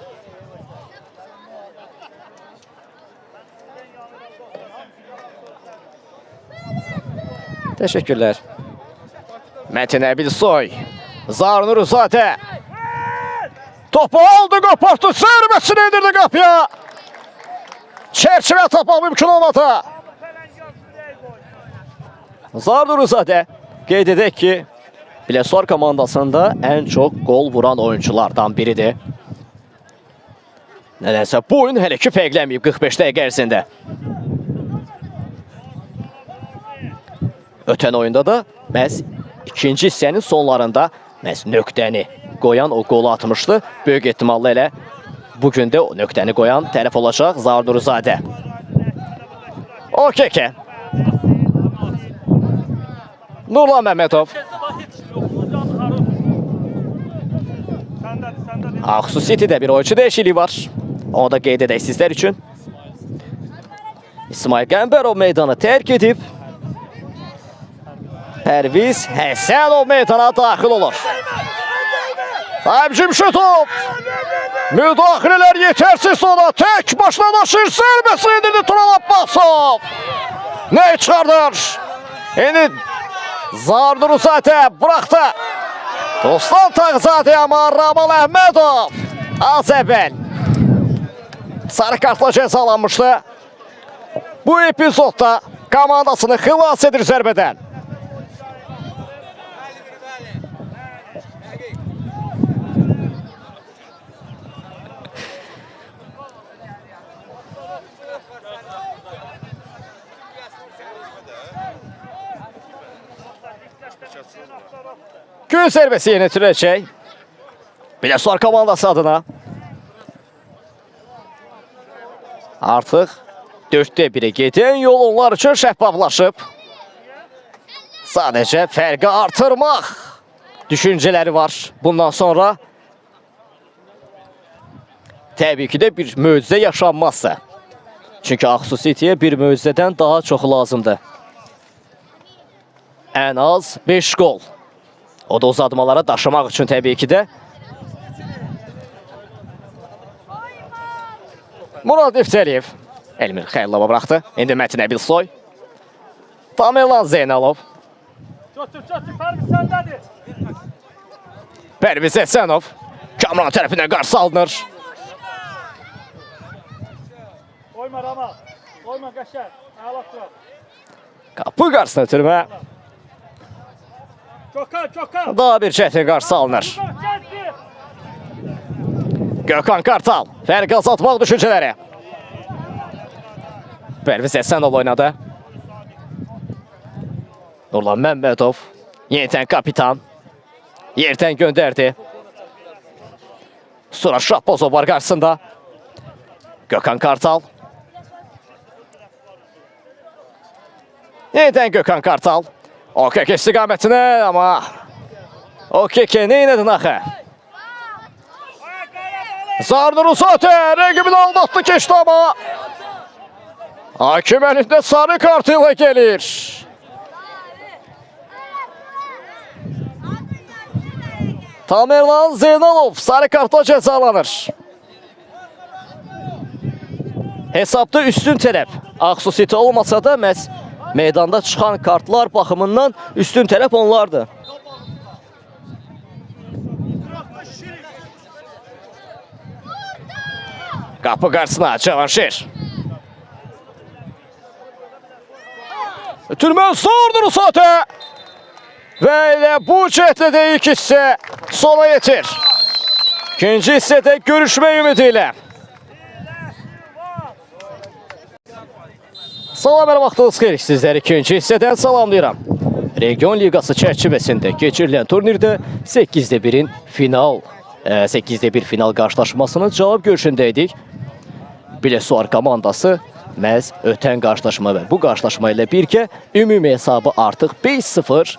Teşekkürler. Metin Əbilsoy. Zarnur Uzadə. Topu aldı, qopartdı, zərbəsini indirdi qapıya. Çərçivə tapmaq mümkün olmadı. Zarnur Uzadə qeyd edək ki, Biləsuvar komandasında ən çox gol vuran oyunculardan biridir. Nədənsə bu oyun hələ ki fərqlənməyib 45 dəqiqə ərzində. Ötən oyunda da məhz ikinci hissənin sonlarında məhz nöqtəni qoyan o qolu atmışdı. Böyük ehtimalla elə bugün də o nöqtəni qoyan tərəf olacaq Zaur Nuruzadə. OKK. Nurlan Məmmədov. Ağsu City'də bir oyuncu dəyişikliyi var. Onu da qeyd edək sizlər üçün. İsmail Qəmbərov meydanı tərk edib. Pərviz Həsənov meydana daxil olur. Sahib Cümşütov. Müdaxilələr yetərsiz ona. Tək başına daşır. Zərbəsi indirdi Tural Abbasov. Ne çıxardır? İndi Zaur Nuruzadə buraxdı. Dostan Tağzadə amma Ramal Əhmədov az əvvəl sarı kartla cəzalanmışdı. Bu epizodda komandasını xilas edir zərbədən. Gün zərbəsi yenitiləcək. Biləsuvar komandası adına. Artıq 4-də 1'e gedən yol onlar üçün şəffaflaşıb. Sadəcə fərqi artırmaq düşüncələri var. Bundan sonra təbii ki də bir möcüzə yaşanmazsa. Çünki Ağsu City'yə bir möcüzədən daha çox lazımdır. Ən az 5 gol. O da uzatmalara daşımaq üçün təbii ki də. Murad İftəliyev Elmir Xəylova buraxdı. İndi Mətin Əbilsoy. Tamerlan Zeynalov. Pərviz səndədir. Pərviz Həsənov. Kamran tərəfindən qarşı alınır. Oyma Rama. Oyma Qəşər. Əlat dur. Qapı qarşısına ötürmə. Gökhan. Daha bir çətin qarşı alınır. Gökhan Kartal. Fərqi azaltmaq düşüncələri. Pərviz Həsənov oynadı. Nurlan Məmmədov. Yenidən kapitan. Yerdən göndərdi. Sonra Şahbozov var qarşısında. Gökhan Kartal. Yenidən Gökhan Kartal. OKK istiqamətinə amma OKK neynədin axı? Zaur Nuruzadə rəqibini aldatdı, keçdi amma hakim əlində sarı kartıyla gəlir. Tamerlan Zeynalov sarı kartla cəzalanır. Hesabda üstün tərəf Ağsu City olmasa da məhz meydanda çıxan kartlar baxımından üstün tərəf onlardır. Qapı qarşısına Cavanşir. Ötürmə Zaur Nuruzadə. Və elə bu cəhətlə də ilk hissə sona yetir. İkinci hissədə görüşmək ümidi ilə. Salam, hər vaxtınız xeyir. Sizləri ikinci hissədən salamlayıram. Region Liqası çərçivəsində keçirilən turnirdə 8-də 1-in final 8-də 1 final qarşılaşmasının cavab görüşündəydik. Biləsuvar komandası məhz ötən qarşılaşma və bu qarşılaşma ilə birgə ümumi hesabı artıq 5-0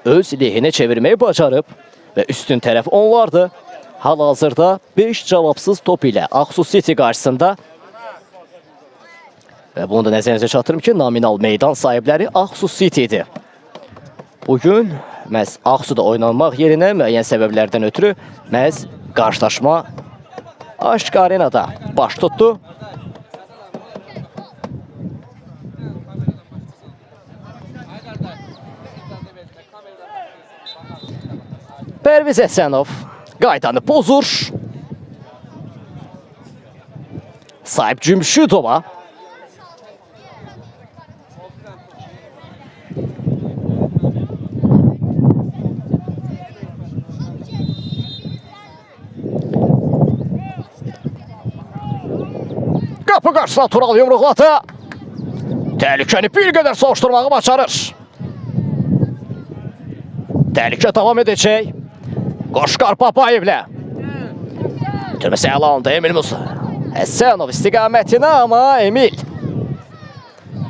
öz lehinə çevirməyi bacarıb və üstün tərəf onlardır. Hal-hazırda 5 cavabsız top ilə Ağsu City qarşısında. Və bunu da nəzərinizə çatdırım ki, nominal meydan sahibləri Ağsu City'dir. Bugün məhz Ağsu'da oynanmaq yerinə müəyyən səbəblərdən ötürü məhz qarşılaşma Aşk Arena'da baş tutdu. Pərviz Həsənov qaydanı pozur. Sahib Cümşütova. qarşısına Tural yumruqladı. Təhlükəni bir qədər soğuşturmağı bacarır. Təhlükə davam edəcək. Qoşqar Babayevlə. Türməsi əla alındı Emil Musa. Həsənov istiqamətinə, amma Emil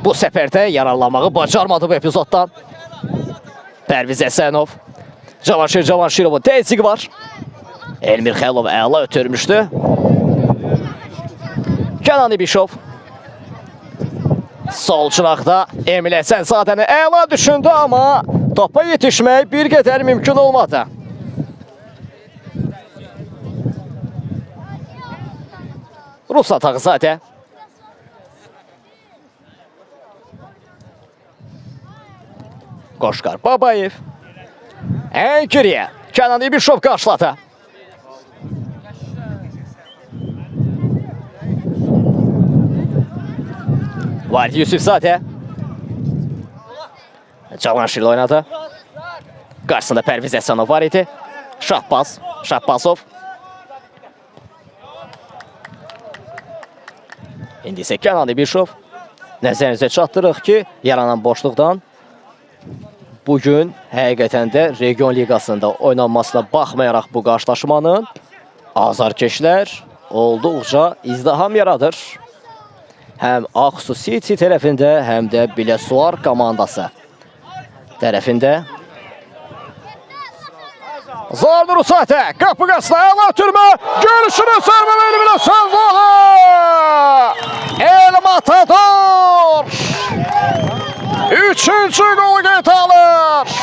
bu səfərdə yararlanmağı bacarmadı bu epizoddan. Pərviz Həsənov. Cavanşirovun təzyiqi var. Elmir Xəlov əla ötürmüşdü. Kənan İbişov. Sol çıraqda Emil Həsənzadəni əla düşündü, amma topa yetişmək bir qədər mümkün olmadı. Ruslan Tağızadə. Qoşqar Babayev. Ən geriyə Kənan İbişov qarşıladı. Valid Yusufzadə. Cavanşirlə oynadı. Qarşısında Pərviz Həsənov var idi. Şahbazov. İndi isə Kənan İbişov. Nəzərinizə çatdırıq ki, yaranan boşluqdan bugün həqiqətən də Region Liqasında oynanmasına baxmayaraq bu qarşılaşmanın azarkeşlər olduqca izdiham yaradır. Həm Aksu City tərəfində, həm də Biləsuvar komandası tərəfində. Zardır Usatə, qapı qasına əla türmə, görüşünü sərmə bölümünə söz oğu! El Matador! Üçüncü gol qeyt alır!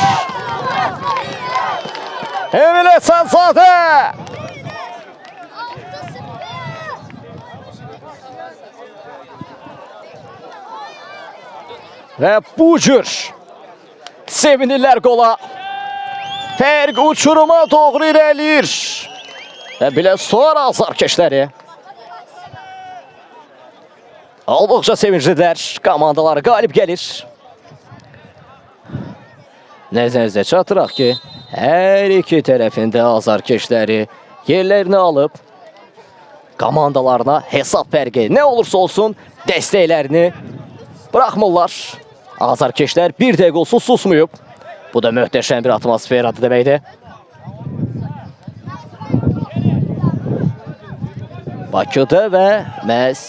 Emil Həsənzadə! Və bu cür sevinirlər qola. Fərq uçuruma doğru irəliyir. Və Biləsuvar azarkeşləri olduqca sevinclidirlər. Komandaları qalib gəlir. Nəzərinizə çatdıraq ki, hər iki tərəfində azarkeşləri yerlərini alıb komandalarına hesab fərqi nə olursa olsun dəstəklərini buraxmırlar. Azarkeşlər bir dəqiqə olsun susmayıb. Bu da möhtəşəm bir atmosferadır deməkdir. Bakıda və məhz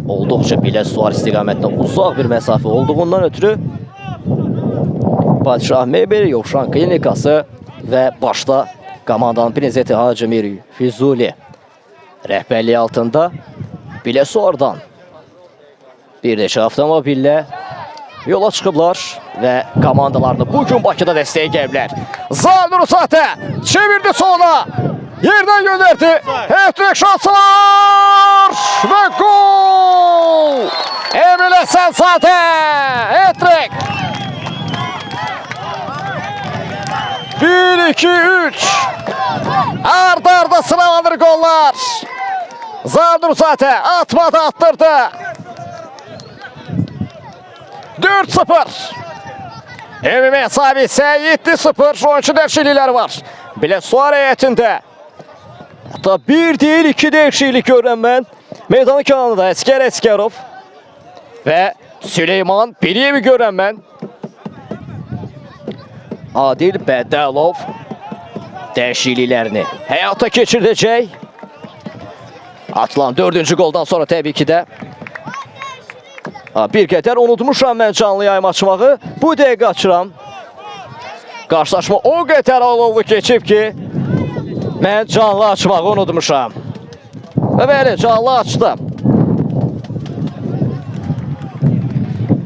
olduqca Biləsuvar istiqamətinə uzaq bir məsafə olduğundan ötürü Padişah Mebel Yovşan Klinikası və başda komandanın prezidenti Hacımir Füzuli rəhbərliyi altında Biləsuvardan bir neçə avtomobillə yola çıxıblar və komandalarını bugün Bakıda dəstəyə gəliblər. Zardır Usatə çevirdi sola, yerdən göndərdi, hat-trik şansı var və gol! Emil Həsənzadə, hat-trik! 1-2-3 arda sıralanır gollar. Zardır Usatə atmadı, attırdı. 4-0. MMA sahibi isə 7-0 oyuncu dəyişiklikləri var. Biləsuvar heyətində. Hətta bir deyil, iki dəyişiklik görürəm mən. Meydanın kənarında Əskər Əskərov və Süleyman Biliyevi görürəm mən. Adil Bədəlov dəyişikliklərini həyata keçirdəcək. Atılan 4-cü qoldan sonra təbii ki də bir qədər unutmuşam mən canlı yayım açmağı. Bu dəqiqə açıram. Qarşılaşma o qədər alovlu keçib ki, mən canlı açmağı unutmuşam. Və bəli, canlı açdım.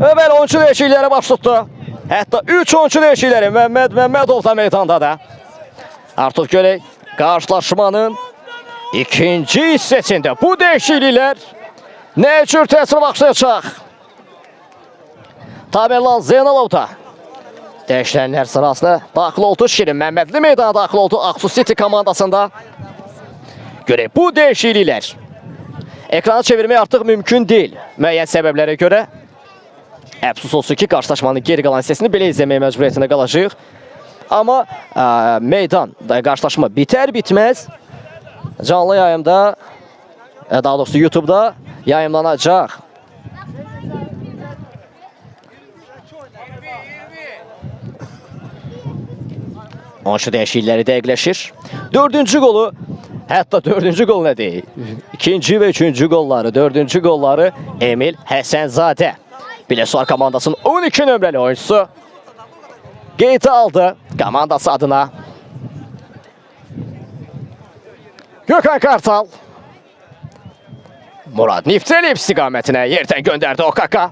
Və bəli, oyuncu dəyişiklikləri baş tutdu. Hətta 3 oyuncu dəyişiklikləri Məmmədov da meydanda da. Artıq görək, qarşılaşmanın ikinci hissəsində bu dəyişikliklər nə cür təsir başlayacaq? Tamerlan Zeynalov da dəyişilənlər sırasına daxil oldu. Şirin Məmmədli meydana daxil oldu Aksu City komandasında. Görək, bu dəyişikliklər ekranı çevirmək artıq mümkün deyil müəyyən səbəblərə görə. Əfsus olsun ki, qarşılaşmanın geri qalan hissəsini belə izləməyə məcburiyyətində qalacaq. Amma meydan qarşılaşma bitər-bitməz canlı yayımda, daha doğrusu YouTube'da yayımlanacaq. Onşu dəyişiklikləri dəqiqləşir. Dördüncü qolu, hətta dördüncü qol nə deyil? İkinci və üçüncü qolları, dördüncü qolları Emil Həsənzadə. Biləsuvar komandasının 12 nömrəli oyuncusu qeydə aldı komandası adına. Gökhan Kartal. Murad Nifteliyev istiqamətinə yerdən göndərdi Okaka.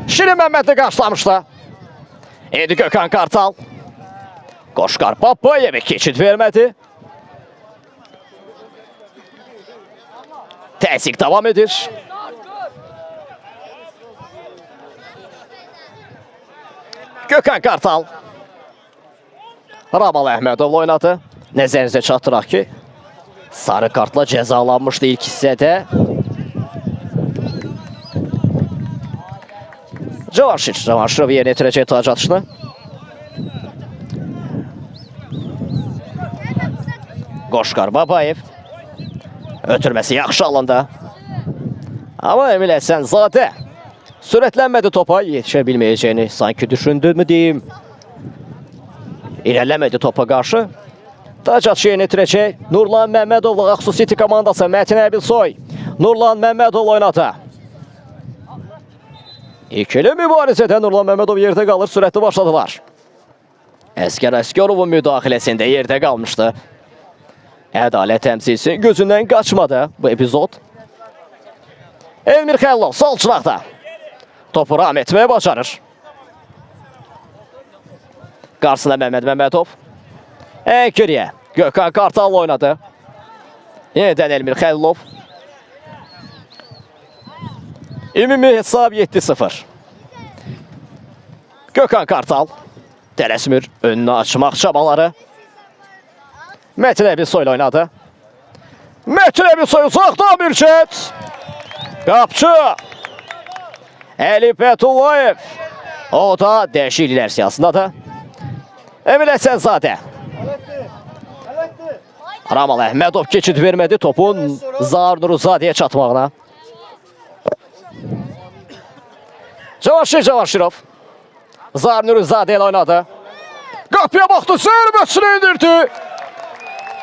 Şirin Məmmədli qarşılamışdı. İndi Gökhan Kartal. Qoşqar Babayev'e keçid vermədi. Təzyiq davam edir. Gökhan Kartal. Ramal Əhmədov oynadı. Nəzərinizə çatdıraq ki, sarı kartla cəzalanmışdı ilk hissədə. Cavanşirov yerinə yetirəcək tac atışını. Qoşqar Babayev. Ötürməsi yaxşı alındı. Amma Emil Həsənzadə sürətlənmədi topa, yetişə bilməyəcəyini sanki düşündü mü deyim. İrəliləmədi topa qarşı. Tac atışı yerinə yetirəcək Nurlan Məmmədovla Ağsu City komandası Mətin Əbilsoy. Nurlan Məmmədov oynadı. İkili mübarizədə Nurlan Məmmədov yerdə qalır, sürətli başladılar. Əskər Əsgərovun müdaxiləsində yerdə qalmışdı. Ədalət təmsilçisi gözündən qaçmadı bu epizod. Elmir Xəllov sol çıraqda. Topu ram etməyə bacarır. Qarşısında Məmməd Məmmədov. Geriyə Gökhan Kartal oynadı. Yenidən Elmir Xəllov. Ümumi hesab 7-0. Gökhan Kartal. Tələsmir önünü açmaq çabaları. Mətin Əbilsoy ilə oynadı. Mətin Əbilsoy uzaqdan bir çət. Qapçı. Əli Bətullayev. O da dəyişikliklər siyasındadır. Emil Həsənzadə. Ramal Əhmədov keçid vermədi topun Zahir Nuruzadəyə çatmağına. Cavanşirov. Zahir Nuruzadə ilə oynadı. Qapıya baxdı, zərbəsini indirdi.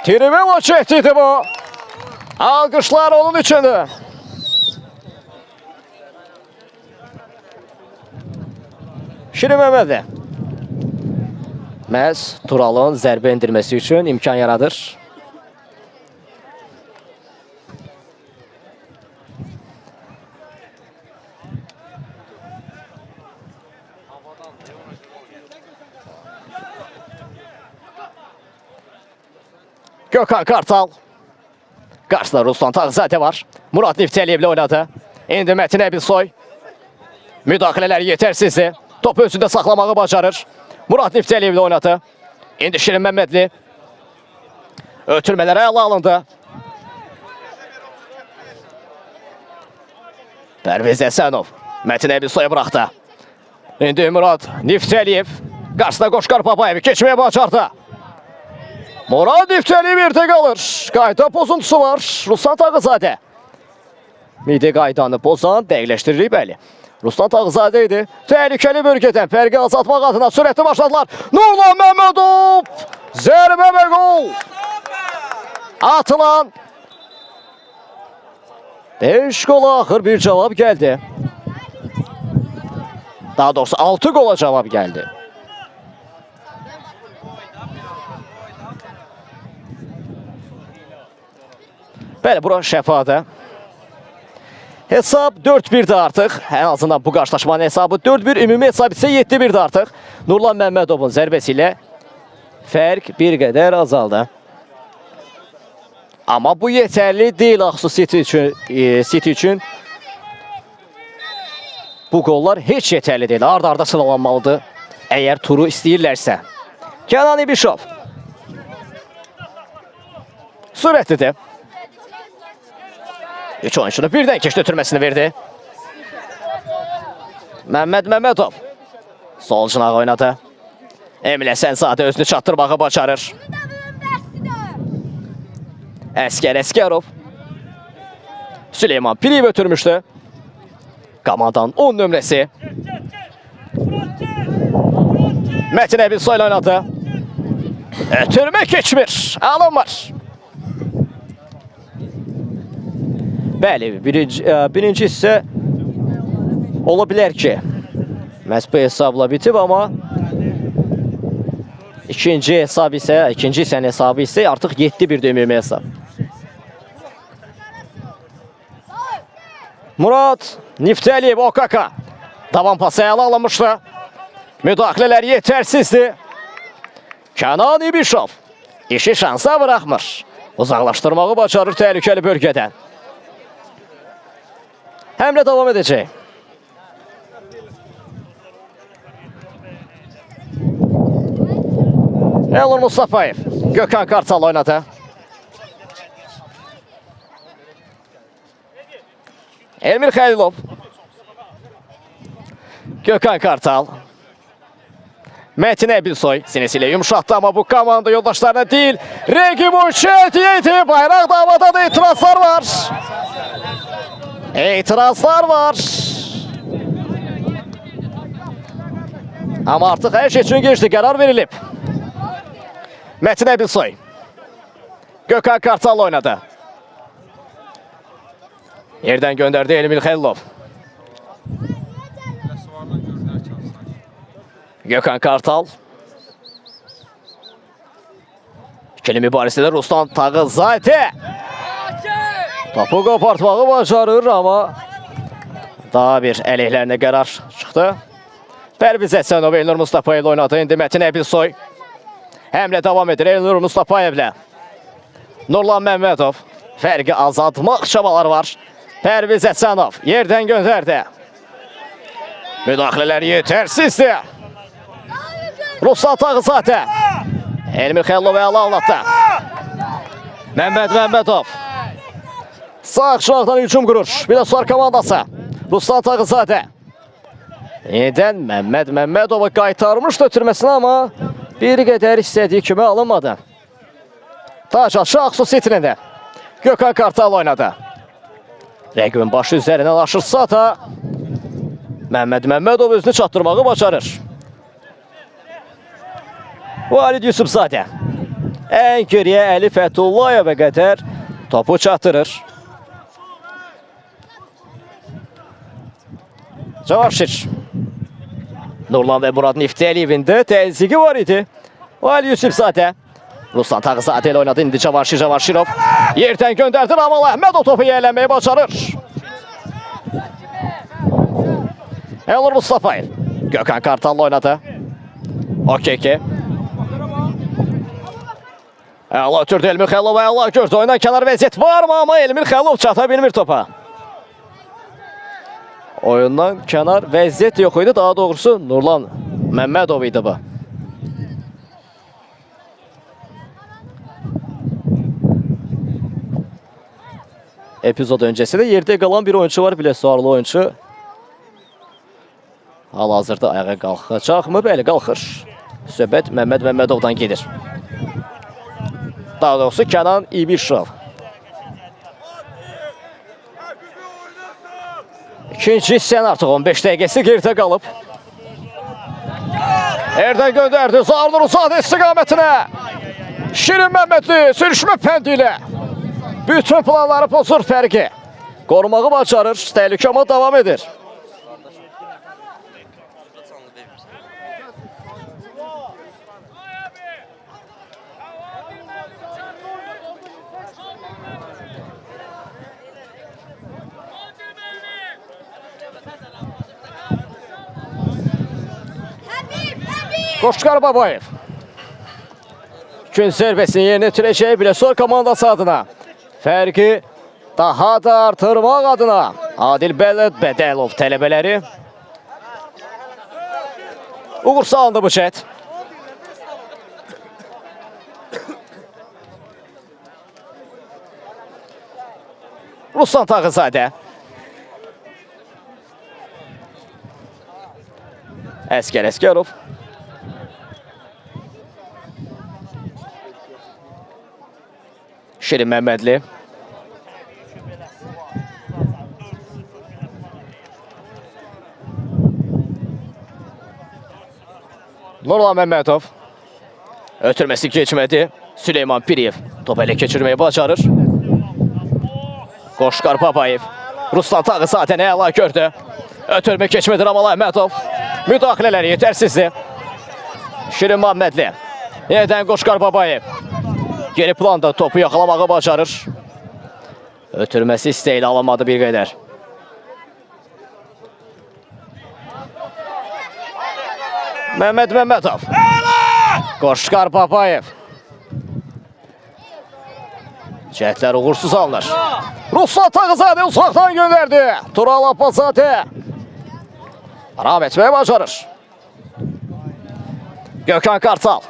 Trivela çəkdi bu. Alqışlar onun üçündür. Şirin Məmmədli. Məhz Turalın zərbə indirməsi üçün imkan yaradır. Gökhan Kartal. Qarşıda Ruslan Tağzadə var. Murad Nifteliyev ilə oynadı. İndi Mətin Əbilsoy. Müdaxilələr yetərsizdir. Topu özündə saxlamağı bacarır. Murad Nifteliyev ilə oynadı. İndi Şirin Məmmədli. Ötürmələrə ələ alındı. Pərviz Əsənov. Mətin Əbilsoya buraxdı. İndi Murad Nifteliyev. Qarşıda Qoşqar Babayev keçməyə bacardı. Murad Nifteliyev yerdə qalır. Qayda pozuntusu var. Ruslan Tağzadə. Midi qaydanı pozan dəqiqləşdiririk bəli. Ruslan Tağzadə idi. Təhlükəli bölgədən fərqi azaltmaq adına sürətli başladılar. Nurlan Məmmədov. Zərbə və qol. Atılan 5 qola axır bir cavab gəldi. Daha doğrusu 6 qola cavab gəldi. Bəli, bura şəfadə. Hesab 4-1'də artıq. Ən azından bu qarşılaşmanın hesabı 4-1. Ümumi hesab isə 7-1'də artıq. Nurlan Məmmədovun zərbəsi ilə fərq bir qədər azaldı. Amma bu yetərli deyil Ağsu City üçün. Bu qollar heç yetərli deyil. Ard-arda sıralanmalıdır. Əgər turu istəyirlərsə. Kənan İbişov. Sürətlidir. 3 oyunçunu birdən keçdi ötürməsini verdi. Məmməd Məmmədov. Sol cınağı oynadı. Emil Əsənzadə özünü çatdırmağı bacarır. Əskər Əskərov. Süleyman Piriyev ötürmüşdü. Komandanın 10 nömrəsi. Metin Ebilsoy ilə oynadı. Ötürmə keçmir. Alınmır. Bəli, birinci hissə ola bilər ki, məhz bu hesabla bitib, amma ikinci hissənin hesabı isə artıq 7-1 ümumi hesab. Murad Niftəliyev Okaka davam pası ələ alınmışdı. Müdaxilələr yetərsizdir. Kənan İbişov işi şansa bıraxmır. Uzaqlaşdırmağı bacarır təhlükəli bölgədən. Həmlə davam edəcək. Elnur Mustafayev Gökhan Kartal oynadı. Elmir Xəlilov. Gökhan Kartal. Metin Ebilsoy sinesiyle yumuşattı ama bu komanda yoldaşlarına değil. Regi Muşet yedi. Bayrak davada da itirazlar var. İtirazlar var. Ama artık her şey için geçti. Karar verilip. Metin Ebilsoy. Gökhan Kartal oynadı. Yerden gönderdi Elmir Xəlilov. Gökhan Kartal. İkili mübarizədə Ruslan Tağızadə. Topu qopartmağı bacarır ama daha bir əleyhlərində qərar çıxdı. Pərviz Əsənov Elnur Mustafayev oynadı. İndi Metin Ebilsoy. Həmlə davam edir Elnur Mustafayevlə. Nurlan Məmmədov. Fərqi azaltmaq çabaları var. Pərviz Əsənov yerdən göndərdi. Müdaxilələr yetərsizdir. Ruslan Tağızadə. Elmir Xəlilov əla anlatdı. Məmmədov. Sağ şahdan hücum qurur. Bir də Sar komandası. Ruslan Tağızadə. Yeniden Məmmədova qaytarmışdı ötürməsini ama bir qədər istədiyi kimi alınmadı. Taca Şahsu Sitrində. Gökhan Kartal oynadı. Rəqibin başı üzərindən aşırsa da Məmmədov özünü çatdırmağı bacarır. Valid Yusufzadə. Ən geriyə Əli Fətullayevə qədər topu çatdırır. Cavarşir. Nurlan ve Murad Niftəliyevin də təzyiqi var idi. Valid Yusufzadə. Ruslan Tağızadə ilə oynadı. İndi Cavarşirov. Yerdən göndərdi. Ramal Əhmədov topu yiyələnməyi bacarır. Elnur Mustafayev. Gökhan Kartal oynadı. Okeke. Əla ötürdü Elmir Xəlilov. Əla gördü. Oyundan kənar vəziyyət var mı? Ama Elmir Xəlilov çata bilmir topa. Oyundan kənar vəziyyət yox idi. Daha doğrusu Nurlan Məmmədov idi bu. Epizod öncəsində yerdə qalan bir oyuncu var. Biləsuarlı oyuncu. Hal-hazırda ayağa qalxacaqmı? Bəli, qalxır. Söhbət Məmmədovdan gedir. Daha doğrusu Kənan İbişov. İkinci hissənin artıq 15 dəqiqəsi geridə qalıb. Erdən göndərdi. Zarnur Uzadə istiqamətinə. Şirin Məmmədli sürüşmə pəndi ilə. Bütün planları pozur fərqi. Qorumağı bacarır. Təhlükə ama davam edir. Qoşqar Babayev. Gün zərbəsini yerinə yetirəcək Biləsuvar komandası adına. Fərqi daha da artırmaq adına Adil Bədəlov tələbələri. Uğur sağında bu çət. Ruslan Tağızadə. Əskər Əskərov. Şirin Məmmədli. Nurlan Məmmədov. Ötürməsi keçmədi. Süleyman Piriyev topu elə keçirməyi bacarır. Qoşqar Babayev. Ruslan Tağızadə nə əla gördü. Ötürmə keçmədi Ramal Əhmədov. Müdaxilələri yetərsizdir. Şirin Məmmədli. Yeniden Qoşqar Babayev. Geri planda topu yaxalamağı bacarır. Ötürməsi istəyili alamadı bir qədər. Məhməd Məmmədov. Qoşqar Babayev. Cəhdlər uğursuz alınır. Ruslan Tağızadə uzaqdan göndərdi. Tural Abbaszadə. Aram etməyə bacarır. Gökhan Kartal.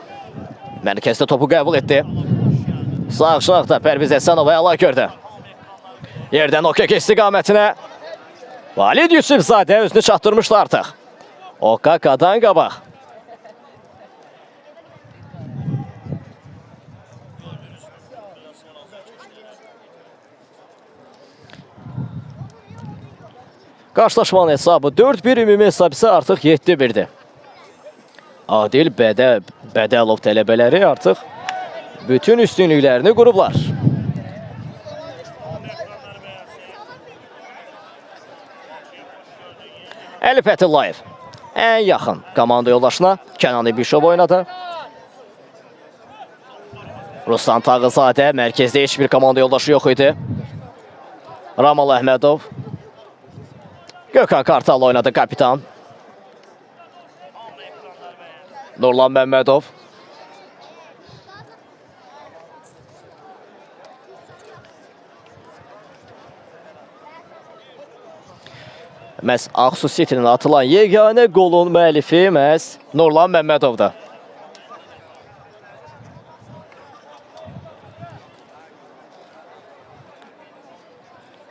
Mərkəzdə topu qəbul etdi. Sağ şahda Pərviz Əsanova əla gördü. Yerdən OKK istiqamətinə. Valid Yusufzadə özünü çatdırmışdı artıq. OKK-dan qabaq. Qarşılaşmanın hesabı 4-1, ümumi hesab isə artıq 7-1'dir. Adil Bədəlov tələbələri artıq bütün üstünlüklərini qurublar. Əli Fətillayev ən yaxın komanda yoldaşına Kənan İbişov oynadı. Ruslan Tağızadə mərkəzdə heç bir komanda yoldaşı yox idi. Ramal Əhmədov. Gökhan Kartal oynadı kapitan. Nurlan Məmmədov. Məhz Ağsu City'nin atılan yeganə golun müəllifi məhz Nurlan Məmmədov'da.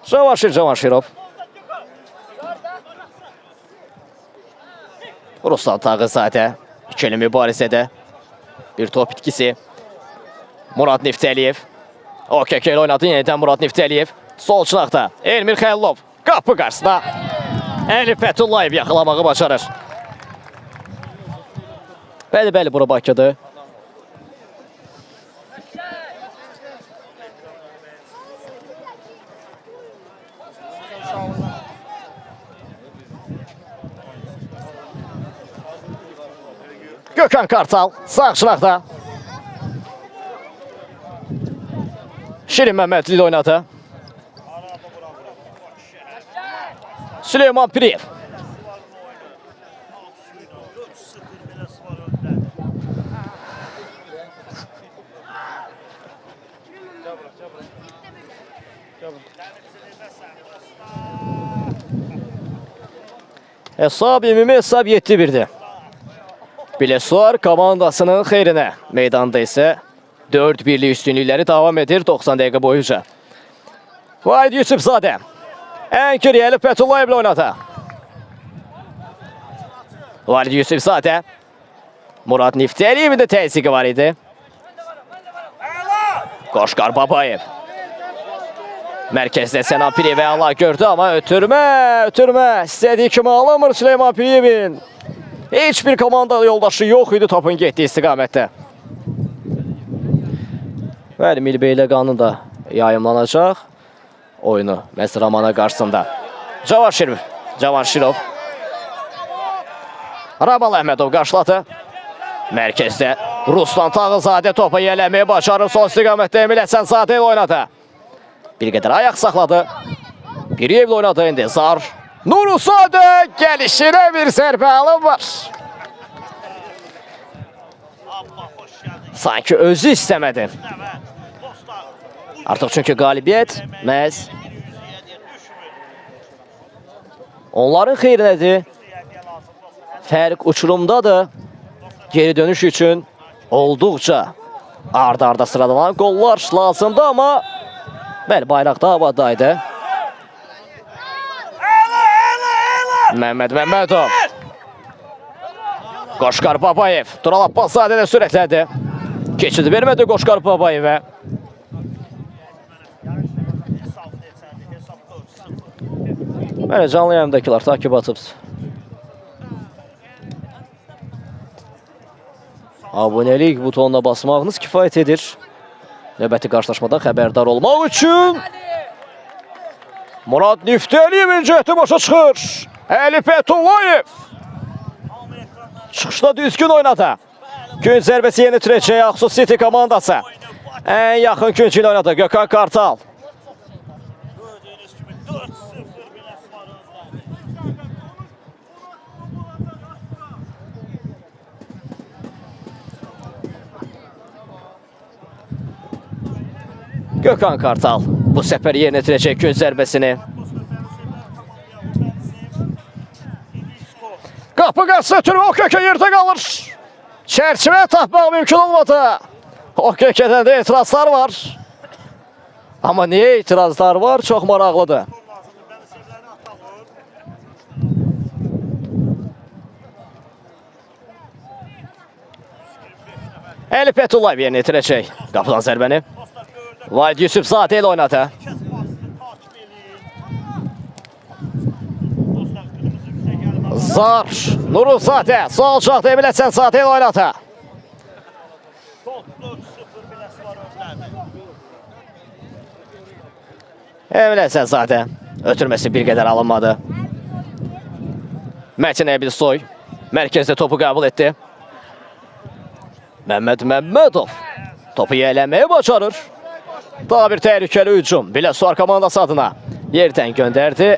Cavanşirov. Ruslan Tağızadə ikili mübarizədə bir top itkisi. Murad Niftəliyev. OKK ilə oynadı yenidən Murad Niftəliyev. Sol çınaqda Elmir Xəllov. Qapı qarşısına Əli Fətullayev yaxalamağı bacarır. Bəli, bura Bakıdır. Gökhan Kartal sağ çınaqda. Şirin Məmmədli oynadı. Süleyman Piriyev. Ümumi hesab 7-1'dir. Bilesuar komandasının xeyrinə. Meydanda isə 4-1'li üstünlükləri davam edir 90 dəqiqə boyunca. Valid Yusufzadə. Ən kiriyəli Fətullayev ilə oynadı. Valid Yusufzadə. Murad Niftəliyevin də təzyiqi var idi. Qoşqar Babayev. Mərkəzdə Sənan Piriyevə əla gördü, amma ötürmə. İstədiyi kimi alamır Süleyman Piriyevin. Heç bir komanda yoldaşı yox idi topun getdiyi istiqamətdə. Bəli, Milbeylə qanun da yayımlanacaq oyunu məhz Ramana qarşısında. Cavanşirov. Ramal Əhmədov qarşıladı. Mərkəzdə Ruslan Tağızadə topu yələməyə bacarır. Sol istiqamətdə Emil Həsənzadə ilə oynadı. Bir qədər ayaq saxladı. Piriyevlə oynadı indi. Zar. Nuruzadə gəlişinə bir zərbə alınmır. Sanki özü istəmədi. Artıq çünki qalibiyyət məhz onların xeyrinədir. Fərq uçurumdadır. Geri dönüş üçün olduqca arda sıralanan qollar lazımdır, amma bəli, bayraq da havadaydı. Məhməd Məmmədov. Qoşqar Babayev. Tural Abbaszadə də sürətlədi. Keçidi vermədi Qoşqar Babayevə. Böyle canlı yayımdakiler takip atıbız. Abonelik butonuna basmağınız kifayət edir. Növbəti qarşılaşmadan xəbərdar olmaq üçün Murad Niftəliyevin cəhdi başa çıxır. Əli Fətullayev çıxışda düzgün oynadı. Gün zərbəsi yeni itirəcək Aksu City komandası. Ən yaxın güncü ilə oynadı Gökhan Kartal. Gökhan Kartal bu səfər yerinə yetirəcək gün zərbəsini. Qapı qarşısına ötürmə OKK yerdə qalır. Çərçivə tapmaq mümkün olmadı. OKK'dən də etirazlar var. Amma niyə etirazlar var? Çox maraqlıdır. Əli Fətullayev yerinə yetirəcək qapıdan zərbəni. Valid Yusufzadə ilə oynadı. Zar Nuruzzadə sol çaqda Emil Həsənzadə ilə oynadı. Emil Həsənzadə ötürməsi bir qədər alınmadı. Mətin Əbilsoy mərkəzdə topu qəbul etdi. Məmməd Məmmədov topu yiyələməyə bacarır. Daha bir təhlükəli hücum Biləsuvar komandası adına yerdən göndərdi.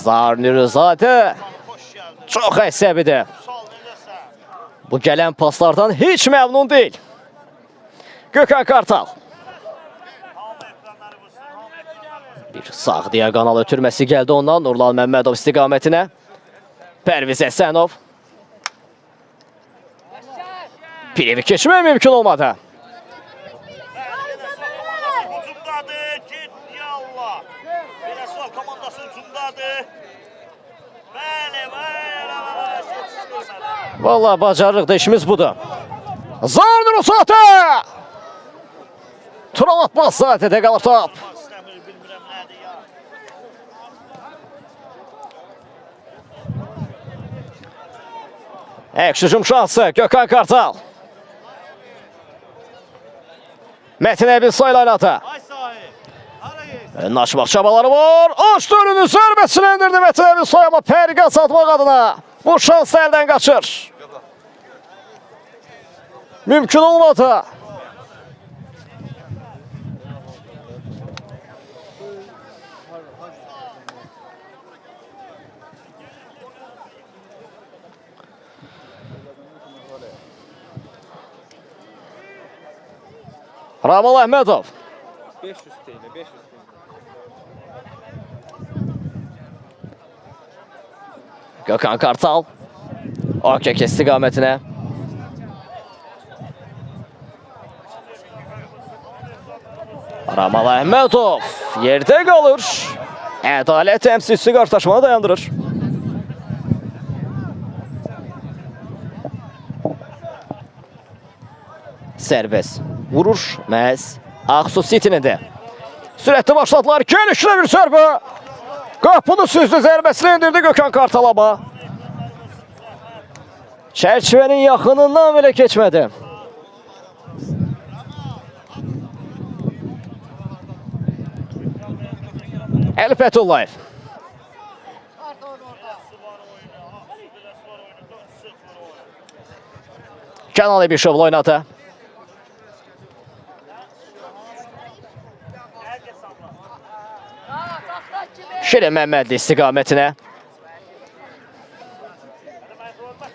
Zar Nuruzzadə çox əsəbidir. Bu gələn paslardan heç məmnun deyil. Gökhan Kartal. Bir sağ diagonal ötürməsi gəldi ondan Nurlan Məmmədov istiqamətinə. Pərviz Əsənov. Pirevi keçmək mümkün olmadı. Hücumdadır, getdi Allah. Biləsuvar komandası hücumdadır. Bəli, Vallahi bacarırıq da işimiz budur. Zar Nuruzzadə! Tural Abbaszadədə qalır top. Əks hücum şansı Gökhan Kartal. Mətin Əbilsoy ilə oynadı. Önünü açmaq çabaları var. Açdı önünü zərbəsini endirdi Mətin Əbilsoy amma fərqi azaltmaq adına bu şans əldən qaçır. Mümkün olmadı. Ramal Əhmədov. 500 TL, 500 TL. Gökhan Kartal. OKK istiqamətinə. Ramal Əhmədov yerdə qalır. Ədalət təmsilçisi qarşılaşmanı dayandırır. Sərbəst vuruş məhz Aksu City-nin də. Sürətli başladılar. Gəlişlə bir zərbə. Qapını süzdü, zərbəsini indirdi Gökhan Kartal amma. Çərçivənin yaxınından belə keçmədi. Əli Fətullayev. Kənan İbişovla oynadı. Şirin Məmmədli istiqamətinə.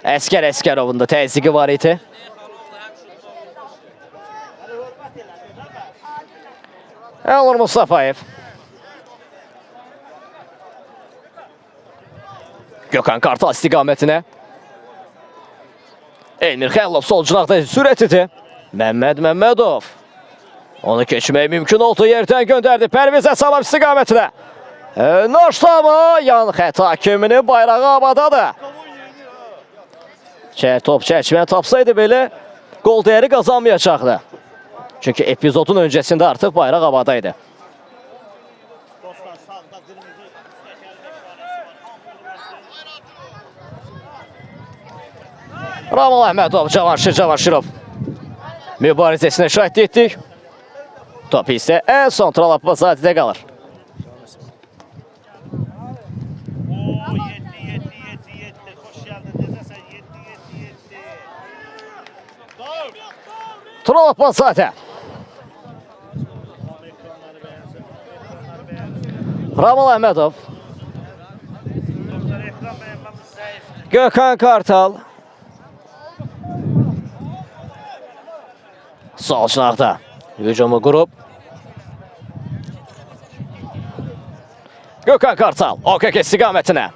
Əskər Əskərovun da təzyiqi var idi. Elnur Mustafayev. Gökhan Kartal istiqamətinə. Elmir Xəllov sol cinaqda sürətidir. Məmməd Məmmədov. Onu keçmək mümkün oldu. Yerdən göndərdi. Pərviz Əsənov istiqamətinə. Naşlama yan xət hakiminin bayrağı havadadır. Top çərçivəni tapsaydı belə qol dəyəri qazanmayacaqdı. Çünki epizodun öncəsində artıq bayraq havadaydı. Ramal Əhmədov, Cavanşirov mübarizəsinə şahid etdik. Top isə ən son Tural Abbaszadedə qalır. Oo, 7. Hoş geldin. Necəsən? 7. Tural Abbaszadə. Ramal Əhmədov. Doktor ekran bəyənməmiz zəifdir. Gökhan Kartal. Sol cinaqda hücumu qurub. Gökhan Kartal OKK istiqamətinə.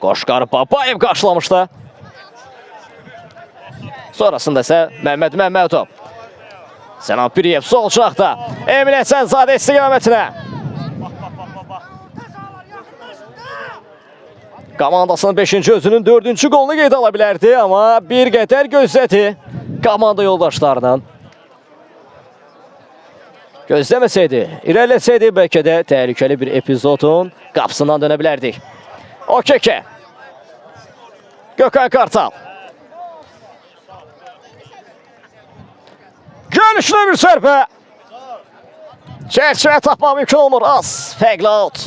Qoşqar Babayev qarşılamışdı. Sonrasında isə Məhməd Məmmədov. Sənan Piriyev sol cinaqda. Emin Həsənzadə istiqamətinə. Komandasının 5-ci özünün 4-cü qolunu qeyd ala bilərdi, amma bir qədər gözlədi komanda yoldaşlarından. Gözləməsəydi, irələsəydi bəlkə də təhlükəli bir epizodun qapısından dönə bilərdik. OKK. Gökhan Kartal. Görüşlü bir sərpə. Çərçivə tapmaq mümkün olmur. Az. Fəqli out.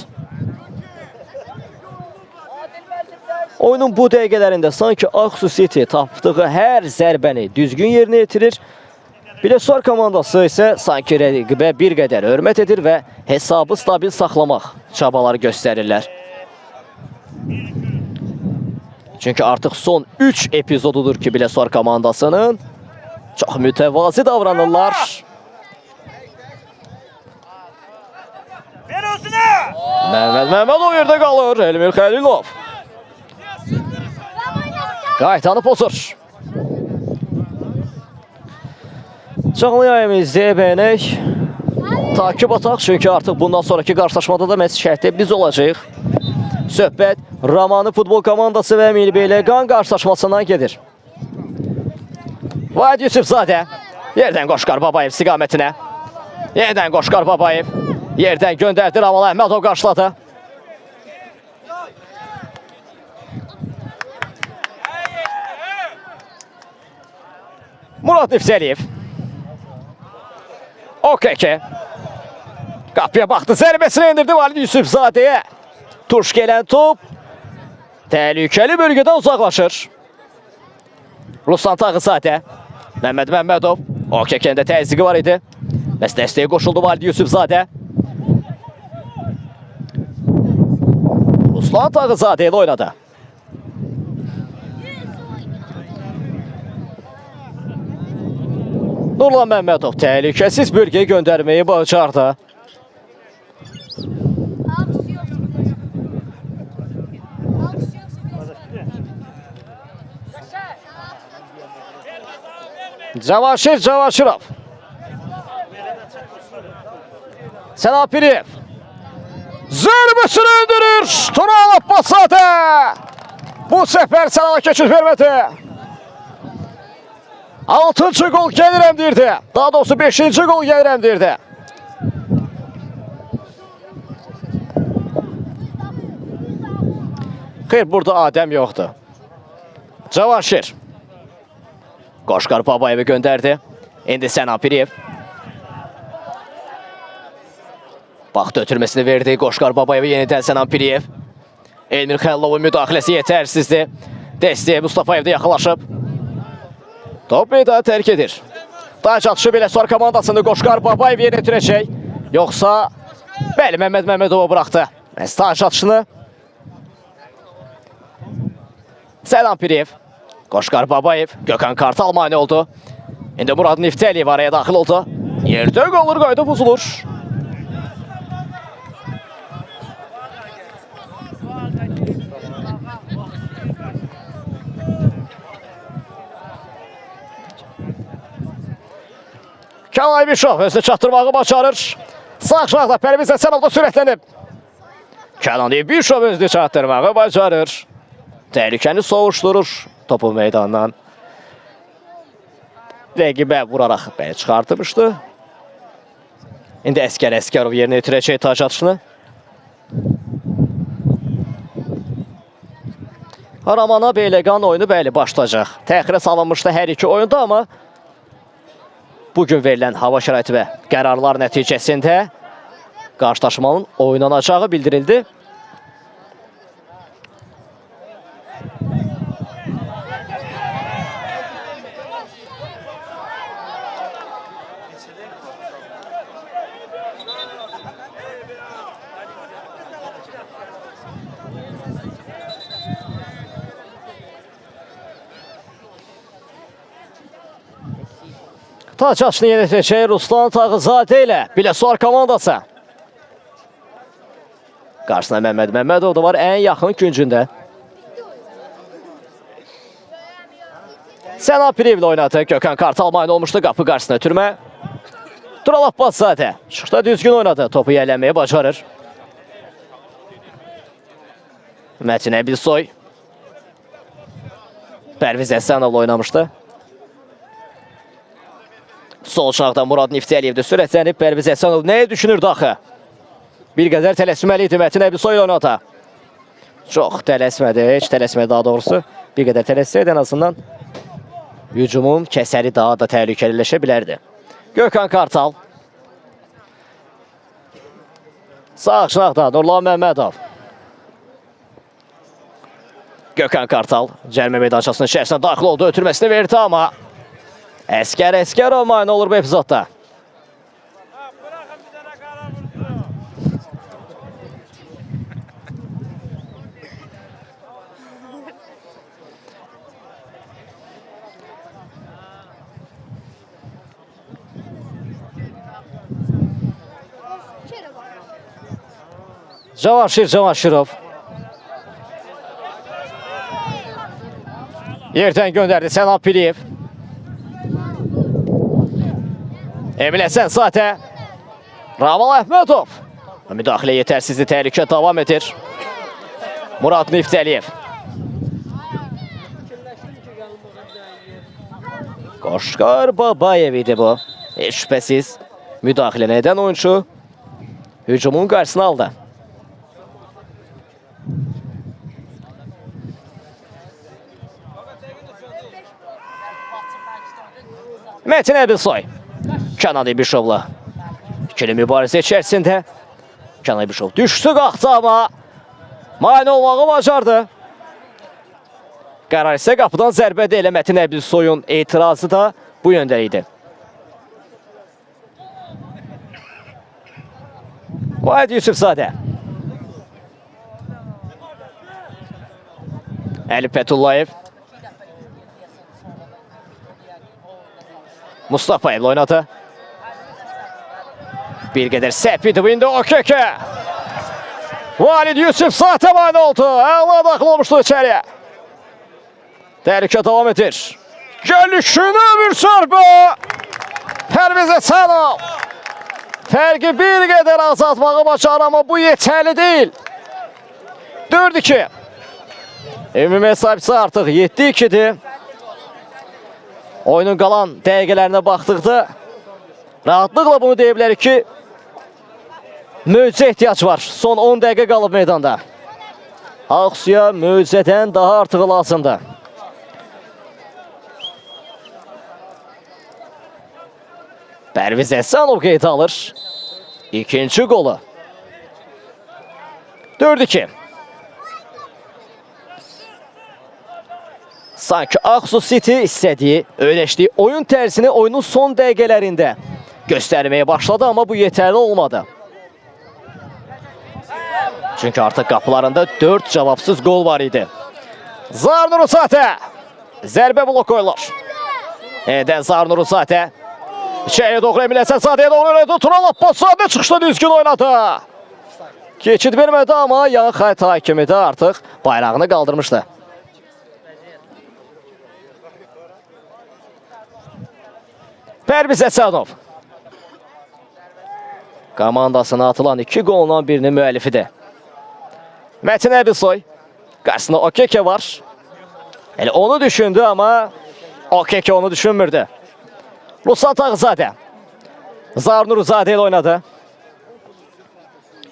Oyunun bu dəqiqələrində sanki Aksu City tapdığı hər zərbəni düzgün yerinə yetirir. Biləsuvar komandası isə sanki rəqibə bir qədər hörmət edir və hesabı stabil saxlamaq çabaları göstərirlər. Çünki artıq son 3 epizodudur ki, Biləsuvar komandasının çox mütəvazi davranırlar. Ver özünə! Məhməd Məmmədov yerdə qalır. Elmir Xəlilov. Qaytanı pozur. Canlı yayımı izləyə bəyənək. Takib ataq, çünki artıq bundan sonraki qarşılaşmada da məhz şəhətdə biz olacaq. Söhbət Ramanı futbol komandası və Milbeyləqan qarşılaşmasından gedir. Vahid Yusufzadə yerdən Qoşqar Babayev istiqamətinə. Yerdən Qoşqar Babayev yerdən göndərdi, Ramal Əhmədov qarşıladı. Murad Nifsəliyev. OKK. Qapıya baxdı, zərbəsini endirdi Valid Yusufzadəyə. Tuş gələn top təhlükəli bölgədən uzaqlaşır. Ruslan Tağızadə. Məhməd Məmmədov. OKK-nin də təzyiqi var idi. Bəs dəstəyə qoşuldu Valid Yusufzadə. Ruslan Tağızadə ilə oynadı. Nurlan Məmmədov təhlükəsiz bölgəyə göndərməyi bacardı. Cavanşirov. Sənan Piriyev. Zərbəsini öldürür. Tural Abbaszadə. Bu səfər Sənana keçid vermədi. 6-cı gol gəlirəm deyirdi. Daha doğrusu 5-ci gol gəlirəm deyirdi. Xeyr, burada Adəm yoxdur. Cavanşir. Qoşqar Babayevi göndərdi. İndi Sənan Piriyev. Baxdı ötürməsini verdi. Qoşqar Babayevi yenidən Sənan Piriyev. Elmir Xəlilovun müdaxiləsi yetərsizdir. Dəstəyə Mustafayev də yaxınlaşıb. Top meydanı tərk edir. Daş atışı Biləsuvar komandasını Qoşqar Babayev yerinə ötürəcək. Yoxsa bəli, Məhməd Məmmədova buraxdı. Məhz daş atışını. Sənan Piriyev. Qoşqar Babayev. Gökhan Kartal mani oldu. İndi Murad Niftəliyev araya daxil oldu. Yerdə qalır, qayda pozulur. Kənay Bişov özünü çatdırmağı bacarır. Sağ şahda Pərviz Həsənov da sürətlənib. Kənay Bişov özünü çatdırmağı bacarır. Təhlükəni soğuşdurur topu meydandan. Rəqibə vuraraq bəli çıxartmışdı. İndi Əskər Əskərov yerinə ötürəcək tac atışını. Ramana Beyləqan oyunu bəli başlayacaq. Təxirə salınmışdı hər iki oyunda, amma bugün verilən hava şəraiti və qərarlar nəticəsində qarşılaşmanın oynanacağı bildirildi. Taç açını yeniləcək Ruslan Tağızadə ilə Biləsuvar komandası. Qarşısına Məmməd Məmmədov da var ən yaxın güncündə. Səna Pirevli oynadı. Gökhan Kartal mayın olmuşdu. Qapı qarşısına ötürmə. Tural Abbaszadə çıxışda düzgün oynadı. Topu yələnməyi bacarır. Mətin Əbilsoy. Pərviz Əsənovla oynamışdı. Sol çanaqda Murad Niftəliyevdə sürətlənib. Pərviz Əsənov nəyə düşünürdü axı? Bir qədər tələsməli idi Mətin Əbilsoy oynadı. Çox tələsmədi, heç tələsmədi daha doğrusu. Bir qədər tələssəydi ən azından hücumun kəsəri daha da təhlükəliləşə bilərdi. Gökhan Kartal. Sağ çanaqda Nurlan Məmmədov. Gökhan Kartal cərimə meydançasının içərisinə daxil oldu. Ötürməsini verdi amma Əskər o mayın olur bu epizodda. Cavanşirov. Yerdən göndərdi Sənan Piriyev. Emil Əsənzadə. Raval Əhmədov. Müdaxilə yetərsizli, təhlükə davam edir. Murad Niftəliyev. Qoşqar Babayev idi bu. Heç şübhəsiz müdaxilə edən oyuncu hücumun qarşısını aldı. Mətin Əbilsoy. Kənan İbişovla ikili mübarizə içərisində Kənan İbişov düşdü, qalxdı amma mane olmağı bacardı. Qərar isə qapıdan zərbədə elə Mətin Əbilsoyun etirazı da bu yöndə idi. Vahid Yusufzadə. Əli Pətullayev. Mustafayev oynadı. Bir qədər səhv idi bu indi OKK. Valid Yusufzadə mane oldu. Əla daxil olmuşdu içəriyə. Təhlükə davam edir. Gəlişinə bir zərbə. Pərviz Əsənov. Fərqi bir qədər azaltmağı bacarır amma bu yetərli deyil. 4-2. Ümumi hesabçısı artıq 7-2'dir. Oyunun qalan dəqiqələrinə baxdıqda rahatlıqla bunu deyə bilərik ki, möcüzə ehtiyac var. Son 10 dəqiqə qalıb meydanda. Ağsuya möcüzədən daha artığı lazımdır. Pərviz Əsənov qeydə alır. İkinci qolu. 4-2. Sanki Ağsu City istədiyi, öyrəşdiyi oyun tərzini oyunun son dəqiqələrində göstərməyə başladı, amma bu yetərli olmadı. Çünki artıq qapılarında 4 cavabsız qol var idi. Zarnur Usatə. Zərbə blok qoyulur. Edən Zarnur Usatə. İçəriyə doğru Emil Əsənzadəyə doğru oynadı. Tural Abbaszadə çıxışda düzgün oynadı. Keçid vermədi, amma yan xətt hakimi də artıq bayrağını qaldırmışdı. Pərviz Əsənov. Komandasına atılan 2 qolundan birinin müəllifidir. Mətin Əbilsoy. Qarşısında OKK var. Elə onu düşündü, amma OKK onu düşünmürdü. Ruslan Tağızadə. Zarnuruzadə ilə oynadı.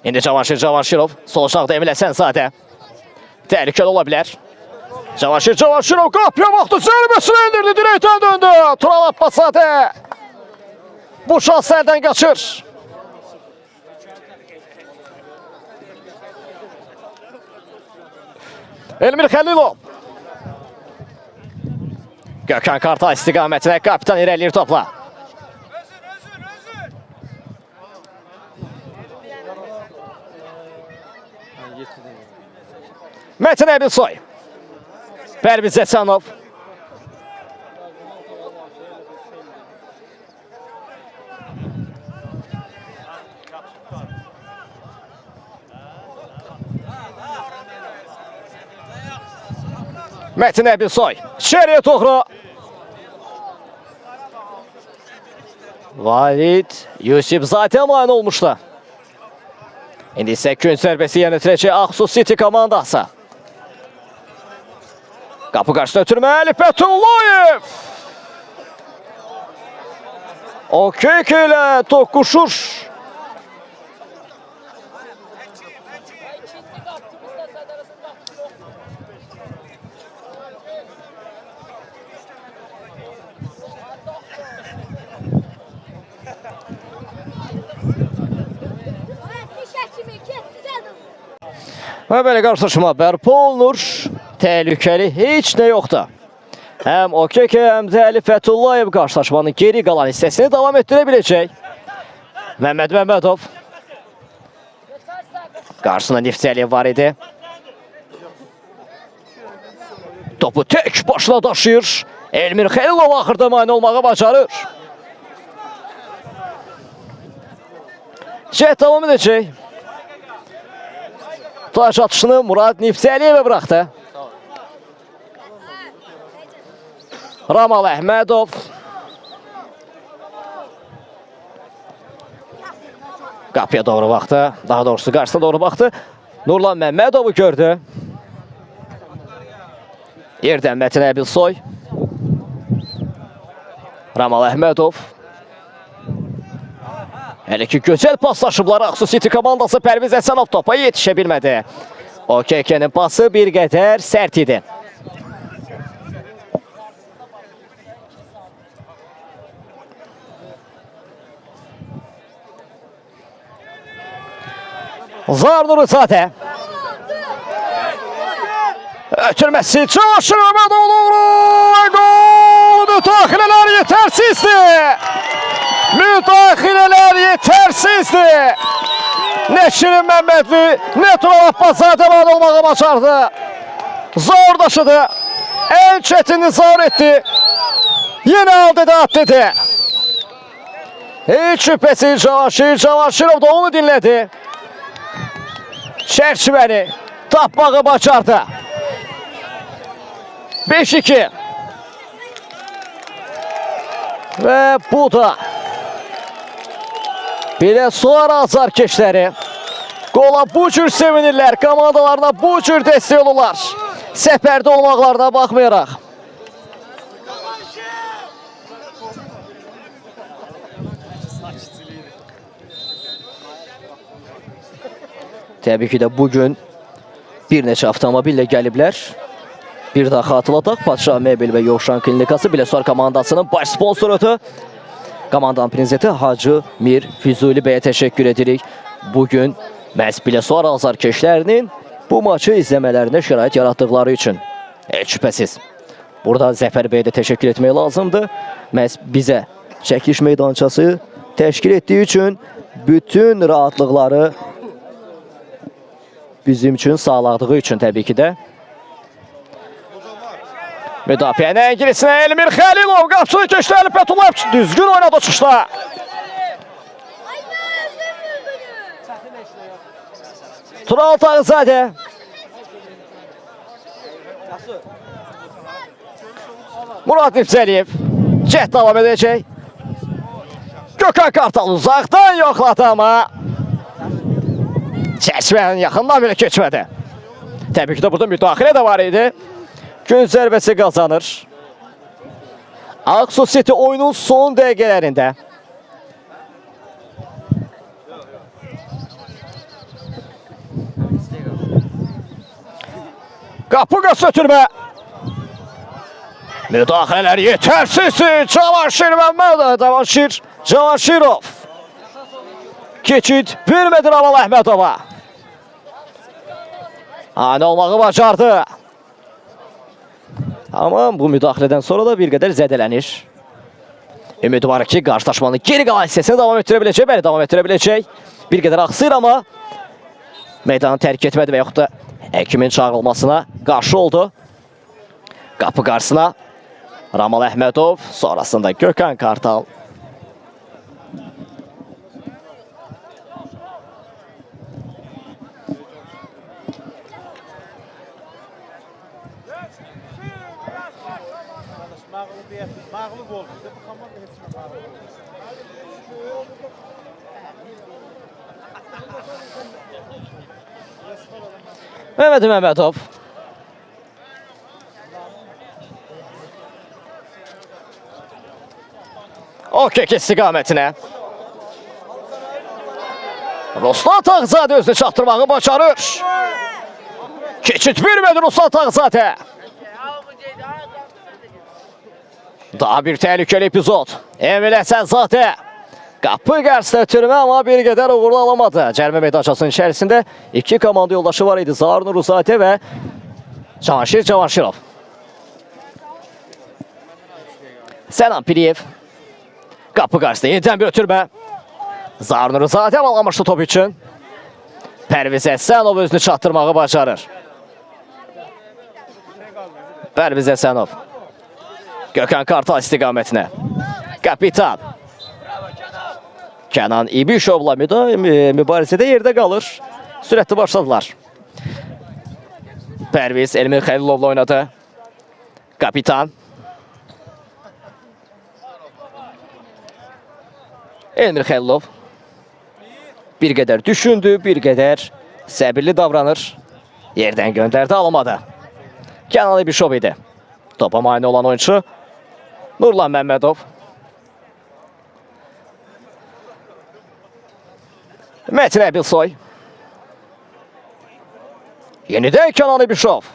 İndi Cavanşirov. Sol şaqda Emil Əsənzadə. Təhlükəli ola bilər. Cavanşirov qapıya baxdı. Zərbəsini endirdi. Direkdən döndü. Tural Abbaszadə. Bu şans əldən qaçır. Elmir Xəlilov. Gökhan Kartal istiqamətinə kapitan irəliyir topla. Metin Əbilsoy. Pərviz Əsanov. Metin Əbilsoy. İçeriye doğru. Valid Yusif zaten mani olmuştu. İndi isə gün zərbəsi yönetiləcək Aksu City komandası. Qapı qarşısına ötürməli Fətullayev. Okek ilə toqquşur. Və belə qarşılaşma bərpa olunur. Təhlükəli heç nə yoxdur. Həm Okeke, həm də Əli Fətullayev qarşılaşmanın geri qalan hissəsini davam etdirə biləcək. Məmməd Məmmədov. Qarşısında Neftçəliyev var idi. Topu tək başına daşıyır. Elmir Xəlilov axırda mani olmağı bacarır. Cəhd davam edəcək. Taş atışını Murad Neftçəliyevə buraxdı. Ramal Əhmədov. Qapıya doğru baxdı. Daha doğrusu qarşısına doğru baxdı. Nurlan Məmmədovu gördü. Yerdən Metin Əbilsoy. Ramal Əhmədov. Hələ ki gözəl paslaşıblar Aksu City komandası. Pərviz Əsanov topa yetişə bilmədi. Okeke'nin pası bir qədər sərt idi. Zarnurizadə. Ötürməsi Cavanşir Məmmədoğlu. Gol! Müdaxilələr yetərsizdir. Müdaxilələr yetərsizdir. Nə Şirin Məmmədli, nə Tural Abbaszadə mani olmağı bacardı. Zor daşıdı. En çetini zor etti. Yine aldı da at dedi. Hiç şüphesiz Cavanşirov da onu dinledi. Çerçivəni tapmağı bacardı. 5-2. Ve bu da Biləsuvar azarkeşləri qola bu cür sevinirlər, komandalarına bu cür dəstək olurlar. Səfərdə olmaqlarına baxmayaraq. Təbii ki də bugün bir neçə avtomobillə gəliblər. Bir daha xatırladaq, Padşah Mebel və Yovşan Klinikası Biləsuvar komandasının baş sponsorudur. Komandanın prezidenti Hacı Mir Füzuli bəyə təşəkkür edirik. Bugün məhz Biləsuvar azarkeşlərinin bu maçı izləmələrinə şərait yaratdıqları üçün. Şübhəsiz. Burada Zəfər bəyə də təşəkkür etmək lazımdır. Məhz bizə çəkiliş meydançası təşkil etdiyi üçün bütün rahatlıqları bizim üçün sağladığı üçün təbii ki də. Müdafiənin əngilisinə Elmir Xəlilov qapısını keçdi. Əli Fətullayev düzgün oynadı çıxışda. Tural Tağızadə. Murad Neftçəliyev. Cəhd davam edəcək. Gökhan Kartal uzaqdan yoxladı amma çərçivənin yaxından belə keçmədi. Təbii ki də burada müdaxilə də var idi. Gün zərbəsi qazanır. Aksu City oyunun son dəqiqələrində. Qapı qaç ötürmə. Müdaxilələr yetərsiz. Cavanşir Məmmədov, Cavanşirov. Keçid vermədi Ramal Əhmədova. Ani olmağı bacardı. Amma bu müdaxilədən sonra da bir qədər zədələnir. Ümid var ki, qarşılaşmanın geri qalan hissəsini davam etdirə biləcək. Bəli, davam etdirə biləcək. Bir qədər axsıyır, amma meydanı tərk etmədi və yaxud da həkimin çağırılmasına qarşı oldu. Qapı qarşısına Ramal Əhmədov, sonrasında Gökhan Kartal. Mağlub oldu. Bu komanda hepsine mağlub oldu. Mehmet Məmmədov. OKK istiqamətinə. Ruslan Tağzadə özünü çatdırmağı başarır. Keçid vermədi Ruslan Tağzadə. Daha bir təhlükəli epizod. Emil Əsənzadə. Qapı qarşısında türmə, amma bir qədər uğurlu alamadı. Cərimə meydançasının içərisində iki komanda yoldaşı var idi. Zaur Nuruzadə və Cavanşir Cavanşirov. Sənan Piriyev. Qapı qarşısında yenidən bir ötürmə. Zaur Nuruzadə bağlamışdı top üçün. Pərviz Əsənov özünü çatdırmağı bacarır. Pərviz Əsənov. Gökhan Kartal istiqamətinə. Kapitan. Kənan İbişovla mübarizədə yerdə qalır. Sürətli başladılar. Pərviz Elmir Xəlilovla oynadı. Kapitan. Elmir Xəlilov. Bir qədər düşündü, bir qədər səbirli davranır. Yerdən göndərdi, alamadı. Kənan İbişov idi. Topa mane olan oyuncu Nurlan Məmmədov. Metin Əbilsoy. Yenidən Kənan İbişov.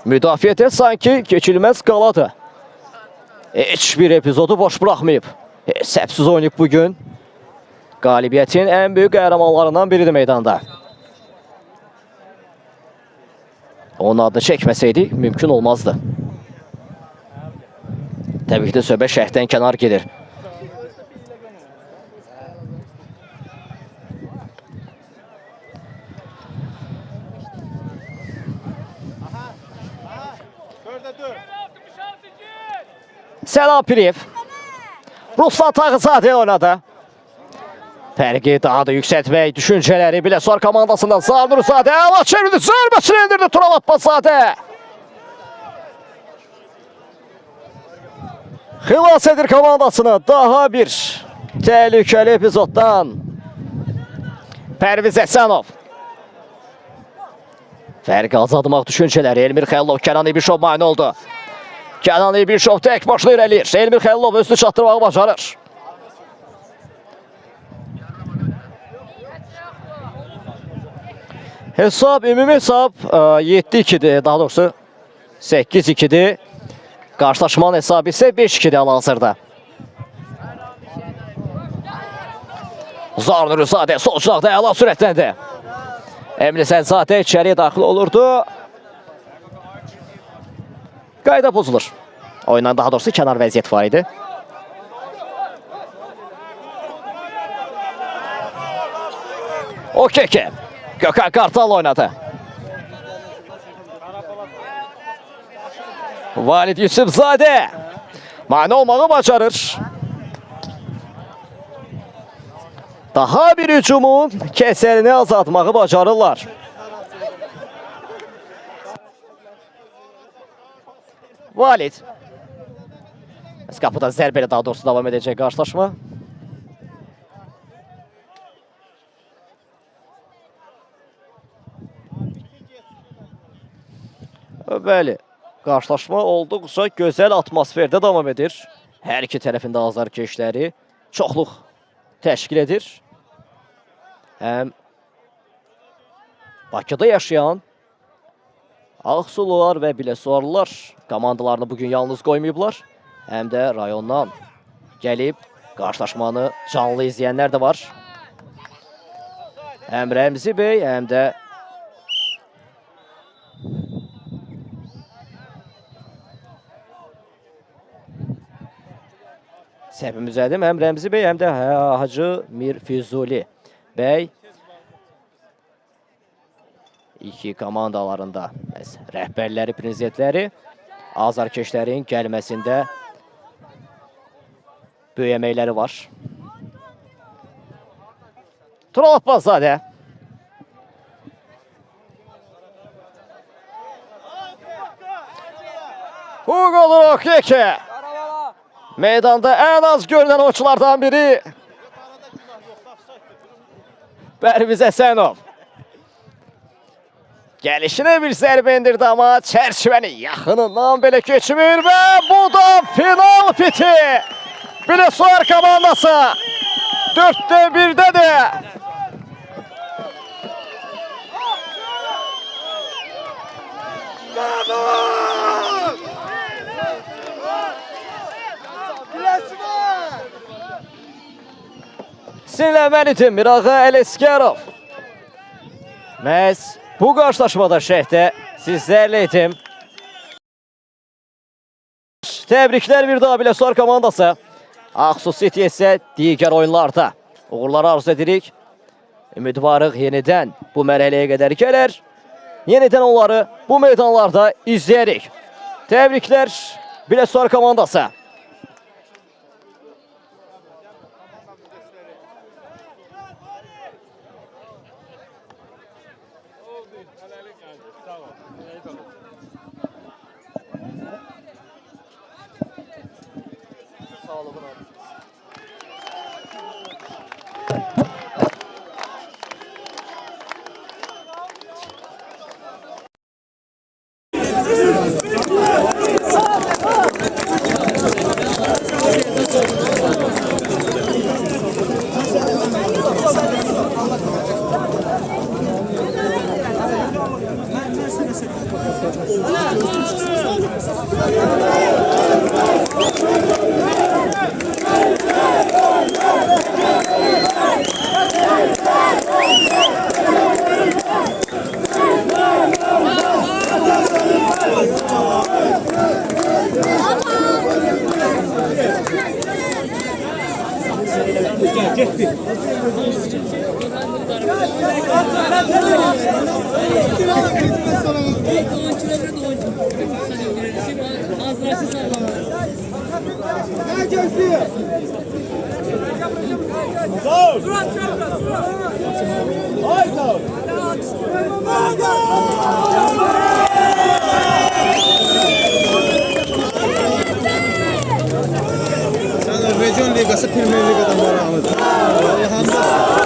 Müdafiədə sanki keçilməz qaladı. Heç bir epizodu boş buraxmayıb. Səbsiz oynayıb bugün. Qalibiyyətin ən böyük qəhrəmanlarından biridir meydanda. Onun adını çəkməsəydi mümkün olmazdı. Təbii ki də söhbət şəhətdən kənar gedir. Sənan Piriyev. Ruslan Tağzadə oynadı. Fərqi daha da yüksəltmək düşüncələri Biləsuvar komandasından Zaur Nuruzadə. Allah çevirdi, zərbəsini endirdi Tural Abbaszadə. Xilas edir komandasını daha bir təhlükəli epizoddan. Pərviz Əsənov. Fərqi azaltmaq düşüncələri Elmir Xəlilov, Kənan İbişov mane oldu. Kənan İbişov tək başına irəliyir. Elmir Xəlilov özünü çatdırmağı bacarır. Ümumi hesab 7-2'dir, daha doğrusu 8-2'dir. Qarşılaşmanın hesabı isə 5-2'dir hal-hazırda. Zaur Nuruzadə sol cinaqda əla sürətləndi. Emil Əsənzadə içəriyə daxil olurdu. Qayda pozulur. Oyundan daha doğrusu kənar vəziyyət var idi. OKK. Gökhan Kartal oynadı. Valid Yusufzadə mane olmağı bacarır. Daha bir hücumun kəsərini azaltmağı bacarırlar. Valid. Qapıda zərbələ daha doğrusu davam edəcək qarşılaşma. Bəli, qarşılaşma olduqca gözəl atmosferdə davam edir. Hər iki tərəfində azarkeşləri çoxluq təşkil edir. Həm Bakıda yaşayan, Ağsulular və Biləsuarlılar komandalarını bugün yalnız qoymayıblar. Həm də rayondan gəlib qarşılaşmanı canlı izləyənlər də var. Həm Rəmzi bəy, həm də səhvimizədim. Həm Rəmzi bəy, həm də Hacı Mir Füzuli bəy iki komandalarında rəhbərləri, prezidentləri azarkeşlərin gəlməsində böyük əməkləri var. Tural Abbaszadə. Hugo Lurokeke. Meydanda ən az görünən oyunculardan biri Pərviz Əsənov. Gəlişinə bir zərbə indirdi, amma çərçivəni yaxınından belə keçmir və bu da final piti. Biləsuar komandası 4-də 1-dədir. Sizinlə mən idim Mirağa Ələskərov. Məhz bu qarşılaşmada şəhdə sizlərlə idim. Təbriklər bir daha Biləsuar komandası. Ağsu City isə digər oyunlarda uğurlar arzu edirik. Ümidvarıq yenidən bu mərhələyə qədər gələr. Yenidən onları bu meydanlarda izləyərik. Təbriklər Biləsuar komandası. Region Ligası Premier Liga'dan maraqlıdır. Həm də